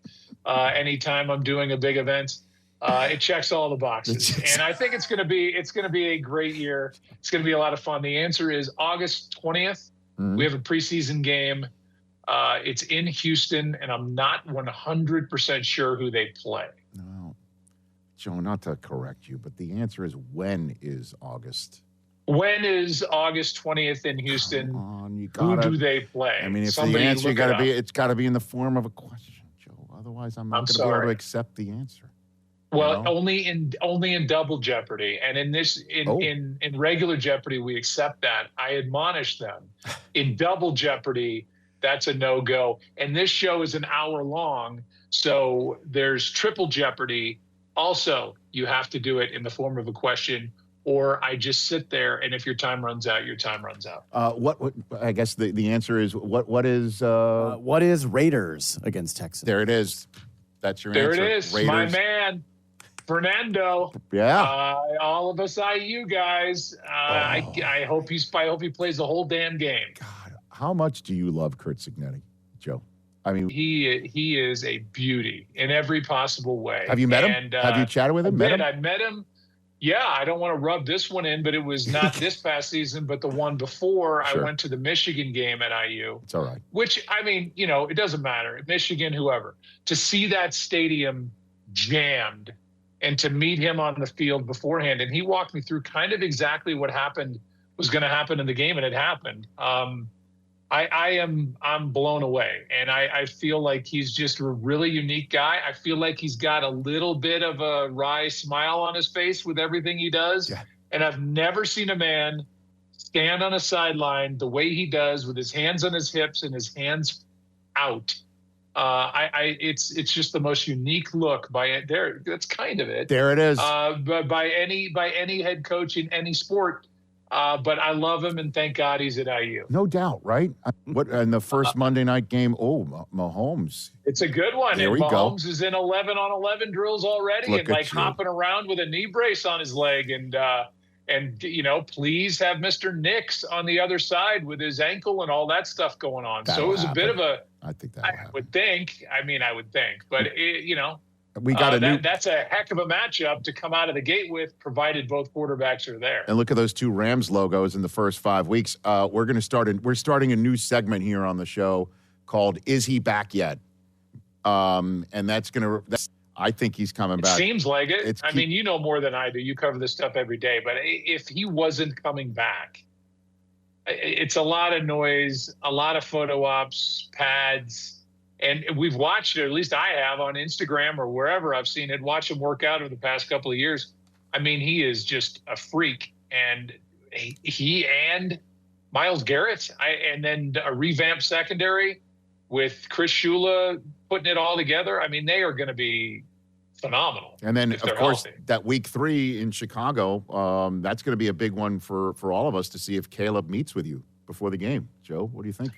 anytime I'm doing a big event. It checks all the boxes, and I think it's going to be a great year. It's going to be a lot of fun. The answer is August 20th. We have a preseason game. It's in Houston, and I'm not 100% sure who they play. No, Joe, not to correct you, but the answer is when is August? When is August 20th in Houston? Who do they play? I mean, if Somebody the answer look got it to be, up. it's got to be in the form of a question, Joe. Otherwise, I'm not going to be able sorry. to accept the answer. Well, only in Double Jeopardy, and in regular Jeopardy we accept that. I admonish them. In Double Jeopardy, that's a no-go. And this show is an hour long, so there's Triple Jeopardy. Also, you have to do it in the form of a question, or I just sit there, and if your time runs out, your time runs out. What I guess the answer is what is Raiders against Texas? There it is. That's your There answer. it is, Raiders. my man, Fernando. Yeah. All of us IU guys. I hope he plays the whole damn game. How much do you love Kurt Signetti, Joe? I mean, he is a beauty in every possible way. Have you met him? And, Have you chatted with him? I met him. Yeah, I don't want to rub this one in, but it was not this past season, but the one before. Sure. I went to the Michigan game at IU. It's all right. Which, I mean, it doesn't matter. Michigan, whoever. To see that stadium jammed and to meet him on the field beforehand, and he walked me through kind of exactly what was going to happen in the game, and it happened. I'm blown away, and I feel like he's just a really unique guy. I feel like he's got a little bit of a wry smile on his face with everything he does, and I've never seen a man stand on a sideline the way he does with his hands on his hips and his hands out. It's just the most unique look by it. That's kind of it. There it is. But by any head coach in any sport. But I love him, and thank God he's at IU. No doubt, right? What in the first Monday night game? Oh, Mahomes. It's a good one. There and we go. Mahomes is in 11-on-11 drills already, Look and at like you. hopping around with a knee brace on his leg. And And, please have Mr. Nix on the other side with his ankle and all that stuff going on. So it was a bit of a, I think that I would think, but we got that's a heck of a matchup to come out of the gate with, provided both quarterbacks are there. And look at those two Rams logos in the first 5 weeks. We're starting a new segment here on the show called "Is He Back Yet?" And I think he's coming back. It seems like it. You know more than I do. You cover this stuff every day. But if he wasn't coming back, it's a lot of noise, a lot of photo ops, pads. And we've watched it, or at least I have, on Instagram or wherever I've seen it, watch him work out over the past couple of years. He is just a freak. And he and Myles Garrett, and then a revamped secondary with Chris Shula putting it all together. They are going to be phenomenal. And then, of course, healthy. that week 3 in Chicago, that's going to be a big one for all of us to see if Caleb meets with you before the game. Joe, what do you think?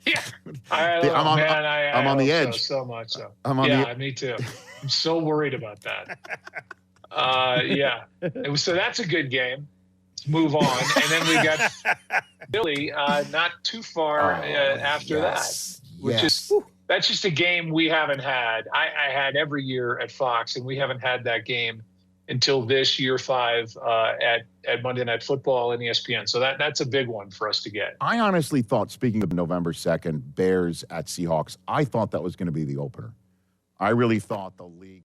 Yeah, I'm on the edge. So much so. Me too. I'm so worried about that. So that's a good game. Let's move on. And then we got Billy not too far after that, which is that's just a game we haven't had. I had every year at Fox, and we haven't had that game until this year 5 at Monday Night Football and ESPN. So that's a big one for us to get. I honestly thought, speaking of November 2nd, Bears at Seahawks, I thought that was going to be the opener. I really thought the league